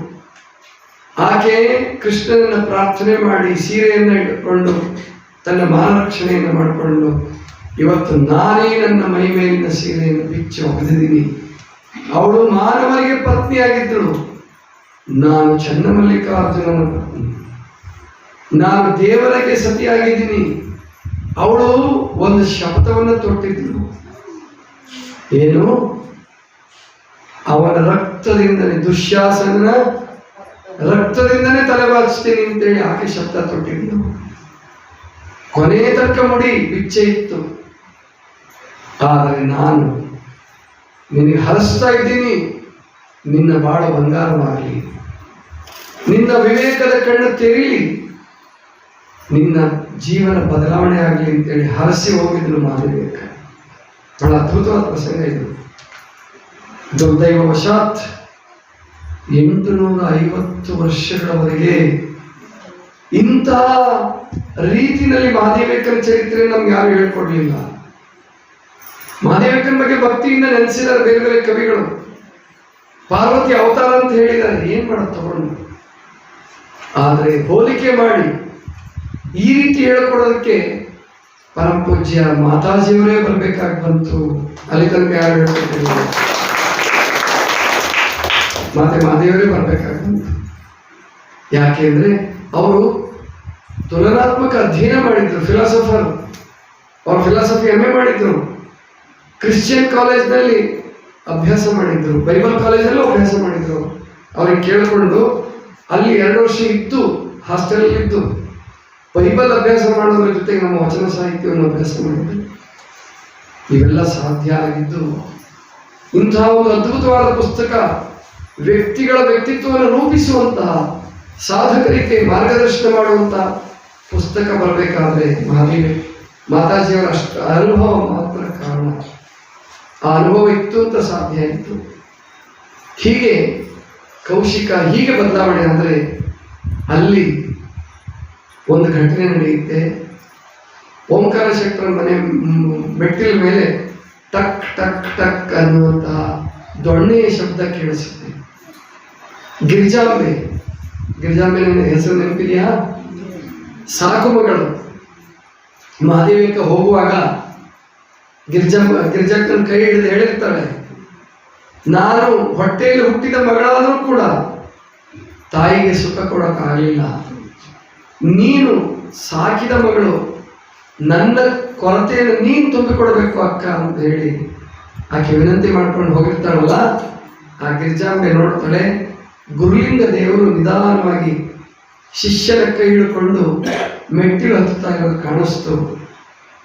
ಆಕೆ ಕೃಷ್ಣನನ್ನ ಪ್ರಾರ್ಥನೆ ಮಾಡಿ ಸೀರೆಯನ್ನ ಇಟ್ಟುಕೊಂಡು ತನ್ನ ಮಾನರಕ್ಷಣೆಯನ್ನು ಮಾಡಿಕೊಂಡು, ಇವತ್ತು ನಾನೇ ನನ್ನ ಮೈ ಮೇಲಿನ ಸೀರೆಯನ್ನು ಬಿಚ್ಚಿ ಒಗೆದಿದ್ದೀನಿ. ಅವಳು ಮಾನವರಿಗೆ ಪತ್ನಿಯಾಗಿದ್ದಳು, ನಾನು ಚನ್ನಮಲ್ಲಿಕಾರ್ಜುನನ ಪತ್ನಿ, ನಾನು ದೇವರಿಗೆ ಸತಿಯಾಗಿದ್ದೀನಿ. ಅವಳು ಒಂದು ಶಪಥವನ್ನು ತೊಟ್ಟಿದ್ದಳು, ಏನು? ಅವನ ರಕ್ತದಿಂದನೇ, ದುಶ್ಯಾಸನ ರಕ್ತದಿಂದನೇ ತಲೆಬಾಗಿಸ್ತೀನಿ ಅಂತೇಳಿ ಆಕೆ ಶಬ್ದ ತೊಟ್ಟಿದ್ಲು. ಕೊನೆ ತನಕ ಮುಡಿ ಬಿಚ್ಚೆ ಇತ್ತು. ಆದರೆ ನಾನು ನಿನಗೆ ಹರಿಸ್ತಾ ಇದ್ದೀನಿ, ನಿನ್ನ ಬಾಳ ಬಂಗಾರವಾಗಲಿ, ನಿನ್ನ ವಿವೇಕದ ಕಣ್ಣು ತೆರೀಲಿ, ನಿನ್ನ ಜೀವನ ಬದಲಾವಣೆ ಆಗಲಿ ಅಂತೇಳಿ ಹರಸಿ ಹೋಗಿದ್ರು ಮಹಾದೇವಿ ಅಕ್ಕ. ಬಹಳ ಅದ್ಭುತವಾದ ಪ್ರಸಂಗ ಇದು. ದುರ್ದೈವವಶಾತ್ 850 ವರ್ಷಗಳವರೆಗೆ ಇಂತಹ ರೀತಿಯಲ್ಲಿ ಮಹಾದೇವಕ್ಕನ ಚರಿತ್ರೆ ನಮ್ಗೆ ಯಾರು ಹೇಳ್ಕೊಡ್ಲಿಲ್ಲ. ಮಹಾದೇವಕ್ಕನ ಬಗ್ಗೆ ಭಕ್ತಿಯಿಂದ ನೆನೆಸಿದ್ದಾರೆ ಬೇರೆ ಬೇರೆ ಕವಿಗಳು. ಪಾರ್ವತಿ ಅವತಾರ ಅಂತ ಹೇಳಿದ್ದಾರೆ, ಏನ್ ಮಾಡೋದು ತಗೊಂಡು. ಆದರೆ ಹೋಲಿಕೆ ಮಾಡಿ ಈ ರೀತಿ ಹೇಳ್ಕೊಡೋದಕ್ಕೆ ಪರಮ ಪೂಜ್ಯ ಮಾತಾಜಿಯವರೇ ಬರ್ಬೇಕಾಗಿ ಬಂತು. ಅಲ್ಲಿ ತನಕ ಯಾರು ಹೇಳ್ಕೊಟ್ಟಿಲ್ಲ, ಮಾತೆ ಮಾದೇವರೇ ಬರ್ಬೇಕಾಗಿ ಬಂತು. ಯಾಕೆಂದ್ರೆ ಅವರು ತುಲನಾತ್ಮಕ ಅಧ್ಯಯನ ಮಾಡಿದ್ರು, ಫಿಲಾಸಫರ್. ಅವ್ರು ಫಿಲಾಸಫಿ MA ಮಾಡಿದ್ರು, ಕ್ರಿಶ್ಚಿಯನ್ ಕಾಲೇಜ್ನಲ್ಲಿ ಅಭ್ಯಾಸ ಮಾಡಿದ್ರು, ಬೈಬಲ್ ಕಾಲೇಜಲ್ಲೂ ಅಭ್ಯಾಸ ಮಾಡಿದ್ರು. ಅವ್ರಿಗೆ ಕೇಳಿಕೊಂಡು ಅಲ್ಲಿ 2 ವರ್ಷ ಇದ್ದು, ಹಾಸ್ಟೆಲ್ ಇದ್ದು ಬೈಬಲ್ ಅಭ್ಯಾಸ ಮಾಡೋದ್ರ ಜೊತೆಗೆ ನಮ್ಮ ವಚನ ಸಾಹಿತ್ಯವನ್ನು ಅಭ್ಯಾಸ ಮಾಡಿದ್ರು. ಇವೆಲ್ಲ ಸಾಧ್ಯ ಆಗಿದ್ದು ಇಂತಹ ಒಂದು ಅದ್ಭುತವಾದ ಪುಸ್ತಕ, ವ್ಯಕ್ತಿಗಳ ವ್ಯಕ್ತಿತ್ವವನ್ನು ರೂಪಿಸುವಂತಹ, ಸಾಧಕರಿಗೆ ಮಾರ್ಗದರ್ಶನ ಮಾಡುವಂತಹ ಪುಸ್ತಕ ಬರಬೇಕಾದ್ರೆ ಮಹಾದೇವಿ ಮಾತಾಜಿಯವರ ಅಷ್ಟು ಅನುಭವ ಮಾತ್ರ ಕಾರಣ. ಆ ಅನುಭವ ಇತ್ತು ಅಂತ ಸಾಧ್ಯ ಆಯಿತು. ಹೀಗೆ ಕೌಶಿಕ ಹೀಗೆ ಬದಲಾವಣೆ ಆದರೆ ಅಲ್ಲಿ ಒಂದು ಘಟನೆ ನಡೆಯುತ್ತೆ. ಓಂಕಾರ ಶೆಟ್ಟರ ಮನೆ ಮೆಟ್ಟಿಲ ಮೇಲೆ ಟಕ್ ಟಕ್ ಟಕ್ ಅನ್ನುವಂತಹ ದೊಣ್ಣೆಯ ಶಬ್ದ ಕೇಳಿಸುತ್ತೆ. ಗಿರಿಜಾಂಬೆ ಹೆಸರು ನೆನಪಿದೆಯಾ? ಸಾಕು ಮಗಳು ಮಹಾದೇವಿಕ ಹೋಗುವಾಗ ಗಿರಿಜಕ್ಕನ ಕೈ ಹಿಡಿದು ಹೇಳಿರ್ತಾಳೆ, ನಾನು ಹೊಟ್ಟೆಯಲ್ಲಿ ಹುಟ್ಟಿದ ಮಗಳಾದರೂ ಕೂಡ ತಾಯಿಗೆ ಸುಖ ಕೊಡೋಕ್ಕಾಗಲಿಲ್ಲ, ನೀನು ಸಾಕಿದ ಮಗಳು, ನನ್ನ ಕೊರತೆಯನ್ನು ನೀನು ತುಂಬಿಕೊಡ್ಬೇಕು ಅಕ್ಕ ಅಂತ ಹೇಳಿ ಆಕೆ ವಿನಂತಿ ಮಾಡ್ಕೊಂಡು ಹೋಗಿರ್ತಾಳಲ್ಲ. ಆ ಗಿರಿಜಾಂಬೆ ನೋಡ್ತಾಳೆ, ಗುರುಲಿಂಗ ದೇವರು ನಿಧಾನವಾಗಿ ಶಿಷ್ಯನ ಕೈ ಹಿಡ್ಕೊಂಡು ಮೆಟ್ಟಿಲು ಹತ್ತುತ್ತಾ ಇರೋದು ಕಾಣಿಸ್ತು.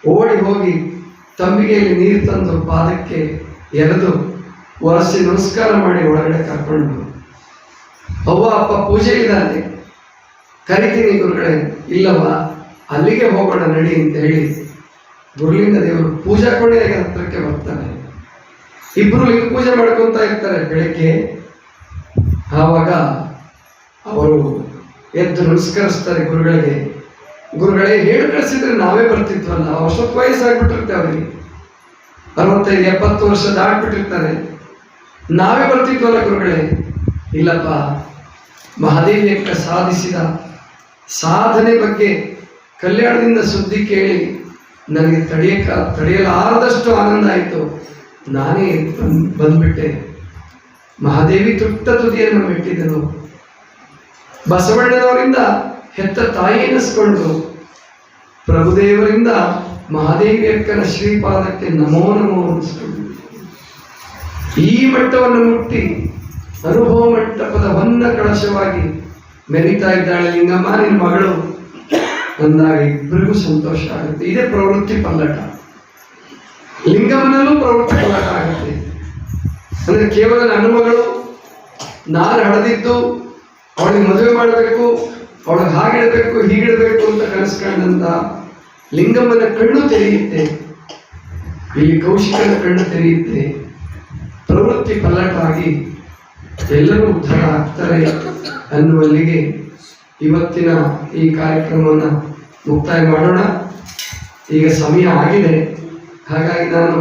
ಓಡಿ ಹೋಗಿ ತಂಬಿಗೆಯಲ್ಲಿ ನೀರು ತಂದು ಪಾದಕ್ಕೆ ಎರೆದು ಒರೆಸಿ ನಮಸ್ಕಾರ ಮಾಡಿ ಒಳಗಡೆ ಕರ್ಕೊಂಡು, ಅವ್ವ ಅಪ್ಪ ಪೂಜೆ ಇದ್ದಾನೆ ಕರಿತೀನಿ ಗುರುಗಳೇ. ಇಲ್ಲವಾ, ಅಲ್ಲಿಗೆ ಹೋಗೋಣ ನಡಿ ಅಂತ ಹೇಳಿ ಗುರುಲಿಂಗ ದೇವರು ಪೂಜಾ ಕೋಣೆಯ ಹತ್ರಕ್ಕೆ ಬರ್ತಾರೆ. ಇಬ್ರು ಲಿಂಗ ಪೂಜೆ ಮಾಡ್ಕೊಂತ ಇರ್ತಾರೆ ಬೆಳಗ್ಗೆ. ಆವಾಗ ಅವರು ಎದ್ದು ನಮಸ್ಕರಿಸ್ತಾರೆ ಗುರುಗಳಿಗೆ. ಗುರುಗಳೇ, ಹೇಳಿ ಕಳಿಸಿದ್ರೆ ನಾವೇ ಬರ್ತಿದ್ವಲ್ಲ, ಅಷ್ಟೊತ್ತು ವಯಸ್ಸಾಗ್ಬಿಟ್ಟಿರ್ತೆ ಅವರಿಗೆ, 65-70 ವರ್ಷ ದಾಟ್ಬಿಟ್ಟಿರ್ತಾರೆ, ನಾವೇ ಬರ್ತಿದ್ವಲ್ಲ ಗುರುಗಳೇ. ಇಲ್ಲಪ್ಪ, ಮಹಾದೇವಿ ಅಕ್ಕ ಸಾಧಿಸಿದ ಸಾಧನೆ ಬಗ್ಗೆ ಕಲ್ಯಾಣದಿಂದ ಸುದ್ದಿ ಕೇಳಿ ನನಗೆ ತಡೆಯಲಾರದಷ್ಟು ಆನಂದ ಆಯಿತು. ನಾನೇ ಬಂದ್ಬಿಟ್ಟೆ. ಮಹಾದೇವಿ ತೃಪ್ತ ತುದಿಯನ್ನು ಮೆಟ್ಟಿದನು. ಬಸವಣ್ಣನವರಿಂದ ಹೆತ್ತ ತಾಯಿ ಎನಿಸ್ಕೊಂಡು ಪ್ರಭುದೇವರಿಂದ ಮಹಾದೇವಿ ಅಕ್ಕನ ಶ್ರೀಪಾದಕ್ಕೆ ನಮೋ ನಮೋ ಅನಿಸ್ಕೊಂಡು ಈ ಮಟ್ಟವನ್ನು ಮುಟ್ಟಿ ಅನುಭವ ಮಂಟಪದ ಹೊನ್ನ ಕಳಶವಾಗಿ ಮೆರಿತಾ ಇದ್ದಾಳೆ ಲಿಂಗಮ್ಮ ನಿನ್ನ ಮಗಳು ಅಂದಾಗ ಇಬ್ಬರಿಗೂ ಸಂತೋಷ ಆಗುತ್ತೆ. ಇದೇ ಪ್ರವೃತ್ತಿ ಪಲ್ಲಟ. ಲಿಂಗಮ್ಮನಲ್ಲೂ ಪ್ರವೃತ್ತಿ ಪಲ್ಲಟ ಆಗುತ್ತೆ. ಅಂದ್ರೆ ಕೇವಲ ನನ್ನ ಮಗಳು, ನಾನು ಹಡೆದಿದ್ದು ಅವಳಿಗೆ ಮದುವೆ ಮಾಡಬೇಕು, ಅವಳಿಗೆ ಹಾಗಿಡಬೇಕು ಹೀಗಿಡಬೇಕು ಅಂತ ಕನಸ್ಕೊಂಡಂತ ಲಿಂಗಮ್ಮನ ಕಣ್ಣು ತೆರೆಯುತ್ತೆ. ಇಲ್ಲಿ ಕೌಶಿಕನ ಕಣ್ಣು ತೆರೆಯುತ್ತೆ. ಪ್ರವೃತ್ತಿ ಪಲ್ಲಟ ಆಗಿ ಎಲ್ಲರೂ ಉದ್ಧಾರ ಆಗ್ತಾರೆ ಅನ್ನುವಲ್ಲಿಗೆ ಇವತ್ತಿನ ಈ ಕಾರ್ಯಕ್ರಮವನ್ನು ಮುಕ್ತಾಯ ಮಾಡೋಣ. ಈಗ ಸಮಯ ಆಗಿದೆ. ಹಾಗಾಗಿ ನಾನು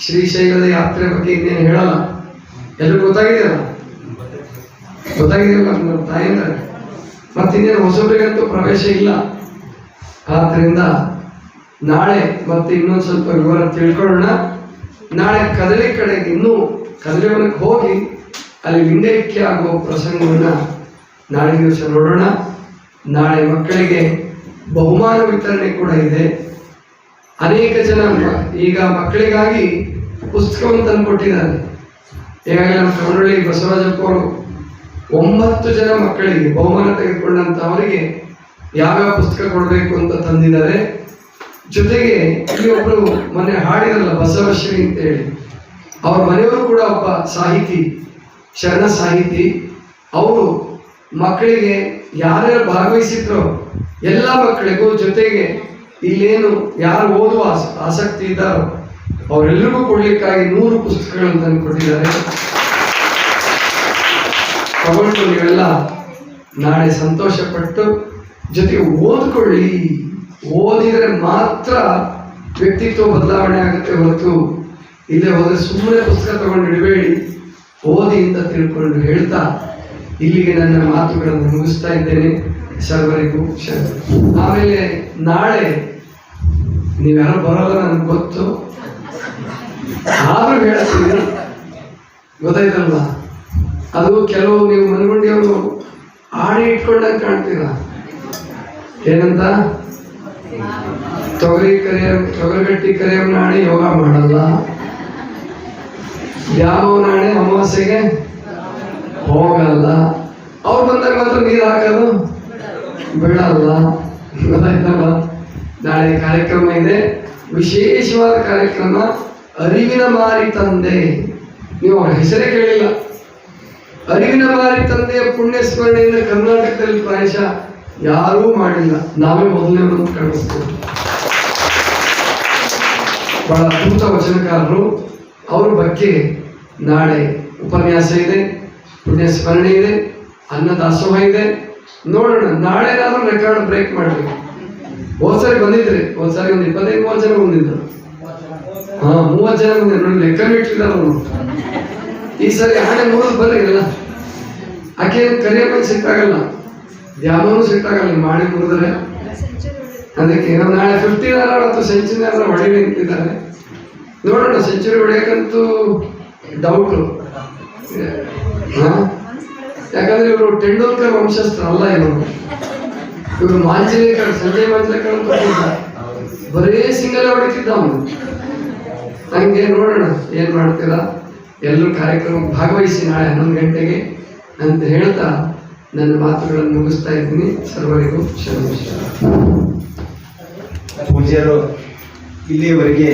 ಶ್ರೀಶೈಲದ ಯಾತ್ರೆ ಬಗ್ಗೆ ಇನ್ನೇನು ಹೇಳಲ್ಲ. ಎಲ್ಲರಿಗೂ ಗೊತ್ತಾಗಿದೆಯಲ್ಲ ನಮ್ಮ ತಾಯಿಂದ. ಮತ್ತಿನ್ನೇನು ಹೊಸಬರಿಗಂತೂ ಪ್ರವೇಶ ಇಲ್ಲ. ಆದ್ದರಿಂದ ನಾಳೆ ಮತ್ತೆ ಇನ್ನೊಂದು ಸ್ವಲ್ಪ ವಿವರ ತಿಳ್ಕೊಳ್ಳೋಣ. ನಾಳೆ ಕದಲಿ ಕಡೆಗೆ ಇನ್ನೂ ಕದಲಿವನಕ್ಕೆ ಹೋಗಿ ಅಲ್ಲಿ ಲಿಂಗೈಕ್ಯ ಆಗುವ ಪ್ರಸಂಗವನ್ನು ನಾಳೆ ದಿವಸ ನೋಡೋಣ. ನಾಳೆ ಮಕ್ಕಳಿಗೆ ಬಹುಮಾನ ವಿತರಣೆ ಕೂಡ ಇದೆ. ಅನೇಕ ಜನ ಈಗ ಮಕ್ಕಳಿಗಾಗಿ ಪುಸ್ತಕವನ್ನು ತಂದು ಕೊಟ್ಟಿದ್ದಾರೆ. ಈಗಾಗಲೇ ನಮ್ಮ ಕಮರಳ್ಳಿ ಬಸವರಾಜಪ್ಪ ಅವರು 9 ಜನ ಮಕ್ಕಳಿಗೆ ಬಹುಮಾನ ತೆಗೆದುಕೊಂಡಂತವರಿಗೆ ಯಾವ್ಯಾವ ಪುಸ್ತಕ ಕೊಡಬೇಕು ಅಂತ ತಂದಿದ್ದಾರೆ. ಜೊತೆಗೆ ಇಲ್ಲಿ ಒಬ್ಬರು ಮೊನ್ನೆ ಹಾಡಿರಲ್ಲ ಬಸವಶ್ರೀ ಅಂತ ಹೇಳಿ, ಅವ್ರ ಮನೆಯವರು ಕೂಡ ಒಬ್ಬ ಸಾಹಿತಿ, ಶರಣ ಸಾಹಿತಿ. ಅವರು ಮಕ್ಕಳಿಗೆ ಯಾರ್ಯಾರು ಭಾಗವಹಿಸಿದ್ರೋ ಎಲ್ಲ ಮಕ್ಕಳಿಗೂ, ಜೊತೆಗೆ ಇಲ್ಲೇನು ಯಾರು ಓದುವ ಆಸಕ್ತಿ ಇದ್ದಾರೋ ಅವರೆಲ್ಲರಿಗೂ ಕೊಡ್ಲಿಕ್ಕಾಗಿ 100 ಪುಸ್ತಕಗಳನ್ನು ತಂದು ಕೊಟ್ಟಿದ್ದಾರೆ. ತಗೊಂಡು ನೀವೆಲ್ಲ ನಾಳೆ ಸಂತೋಷಪಟ್ಟು ಜೊತೆಗೆ ಓದ್ಕೊಳ್ಳಿ. ಓದಿದರೆ ಮಾತ್ರ ವ್ಯಕ್ತಿತ್ವ ಬದಲಾವಣೆ ಆಗುತ್ತೆ ಹೊರತು ಇಲ್ಲೇ ಹೋದರೆ ಸುಮ್ಮನೆ ಪುಸ್ತಕ ತಗೊಂಡು ಇಡಬೇಡಿ, ಓದಿ ಅಂತ ತಿಳ್ಕೊಂಡು ಹೇಳ್ತಾ ಇಲ್ಲಿಗೆ ನನ್ನ ಮಾತುಗಳನ್ನು ಮುಗಿಸ್ತಾ ಇದ್ದೇನೆ. ಸರ್ವರಿಗೂ ಆಮೇಲೆ ನಾಳೆ ನೀವ್ಯಾರು ಬರೋಲ್ಲ ನನಗೆ ಗೊತ್ತು, ಆದ್ರೂ ಹೇಳ್ತೀನಿ, ಗೊತ್ತಾಯ್ತಲ್ವ? ಅದು ಕೆಲವು ನೀವು ಮನಗುಂಡಿಯವರು ಆಡಿ ಇಟ್ಕೊಂಡಂಗೆ ಕಾಣ್ತೀರ. ಏನಂತ? ತೊಗರಿಗಟ್ಟಿ ಕರೆಯೋ ನಾಳೆ ಯೋಗ ಮಾಡಲ್ಲ, ಯಾವ ನಾಳೆ ಅಮಾವಾಸ್ಯೆಗೆ ಹೋಗಲ್ಲ, ಅವ್ರು ಬಂದಾಗ ಮಾತ್ರ ನೀರು ಹಾಕೋದು ಬಿಡಲ್ಲ. ಗೊತ್ತಾಯ್ತಲ್ಲ? ನಾಳೆ ಕಾರ್ಯಕ್ರಮ ಇದೆ, ವಿಶೇಷವಾದ ಕಾರ್ಯಕ್ರಮ. ಅರಿವಿನ ಮಾರಿ ತಂದೆ, ನೀವು ಅವ್ರ ಹೆಸರೇ ಕೇಳಿಲ್ಲ. ಅರಿವಿನ ಮಾರಿ ತಂದೆಯ ಪುಣ್ಯ ಸ್ಮರಣೆಯಿಂದ ಕರ್ನಾಟಕದಲ್ಲಿ ಪ್ರಾಯಶಃ ಯಾರೂ ಮಾಡಿಲ್ಲ, ನಾವೇ ಮೊದಲನೇ ಕಾಣಿಸ್ತೇವೆ. ಬಹಳ ಅದ್ಭುತ ವಚನಕಾರರು. ಅವ್ರ ಬಗ್ಗೆ ನಾಳೆ ಉಪನ್ಯಾಸ ಇದೆ. ಪುಣ್ಯ ಸ್ಮರಣೆ ಇದೆ, ಅನ್ನದಾಸೋಹ ಇದೆ. ನೋಡೋಣ, ನಾಳೆನಾದ್ರೂ ರೆಕಾರ್ಡ್ ಬ್ರೇಕ್ ಮಾಡಬೇಕು. ಹೋದ್ಸರಿ ಬಂದಿದ್ರಿ, ಹೋದ್ಸರಿ ಒಂದು 25-30 ಜನ ಬಂದಿದ್ರು. 30 ಜನ ಬಂದಿದ್ರು, ನೋಡಿ ಲೆಕ್ಕನೂ ಇಟ್ಟಿದ್ದಾರೆ ಅವರು. ಈ ಸರಿ ಆಣೆ ಮುರಿದು ಬರ್ರಿ ಎಲ್ಲ. ಆಕೆ ಕರಿಯಮ್ಮ ಸಿಟ್ಟಾಗಲ್ಲ, ದ್ಯಾಮನೂ ಸಿಟ್ಟಾಗಲ್ಲ, ಮಾಡಿ ಮುರಿದ್ರೆ. ಅದಕ್ಕೆ ನಾಳೆ 50 ಅಥವಾ ಸೆಂಚುರಿ ಹೊಡೆಯಲಿ ನಿಂತಿದ್ದಾರೆ. ನೋಡೋಣ, ಸೆಂಚುರಿ ಹೊಡೆಯಕ್ಕಂತೂ ಡೌಟು. ಯಾಕಂದ್ರೆ ಇವರು ಟೆಂಡೂಲ್ಕರ್ ವಂಶಸ್ಥರಲ್ಲ. ಇವರು ಮಾಂಜರೇಕರ್, ಸಂಜಯ್ ಮಾಂಜರೇಕರ್ ಅಂತ ಬರೀ ಸಿಂಗಲ್ ಹೊಡಿತಿದ್ದ ಅವನು. ಹಂಗೆ ನೋಡೋಣ ಏನ್ ಮಾಡ್ತೀರಾ. ಎಲ್ಲರೂ ಕಾರ್ಯಕ್ರಮಕ್ಕೆ ಭಾಗವಹಿಸಿ ನಾಳೆ 11 ಗಂಟೆಗೆ ಅಂತ ಹೇಳ್ತಾ ನನ್ನ ಮಾತುಗಳನ್ನು ಮುಗಿಸ್ತಾ ಇದ್ದೀನಿ. ಸರ್ವರಿಗೂ ಶರಣು. ಪೂಜ್ಯರು ಇಲ್ಲಿಯವರೆಗೆ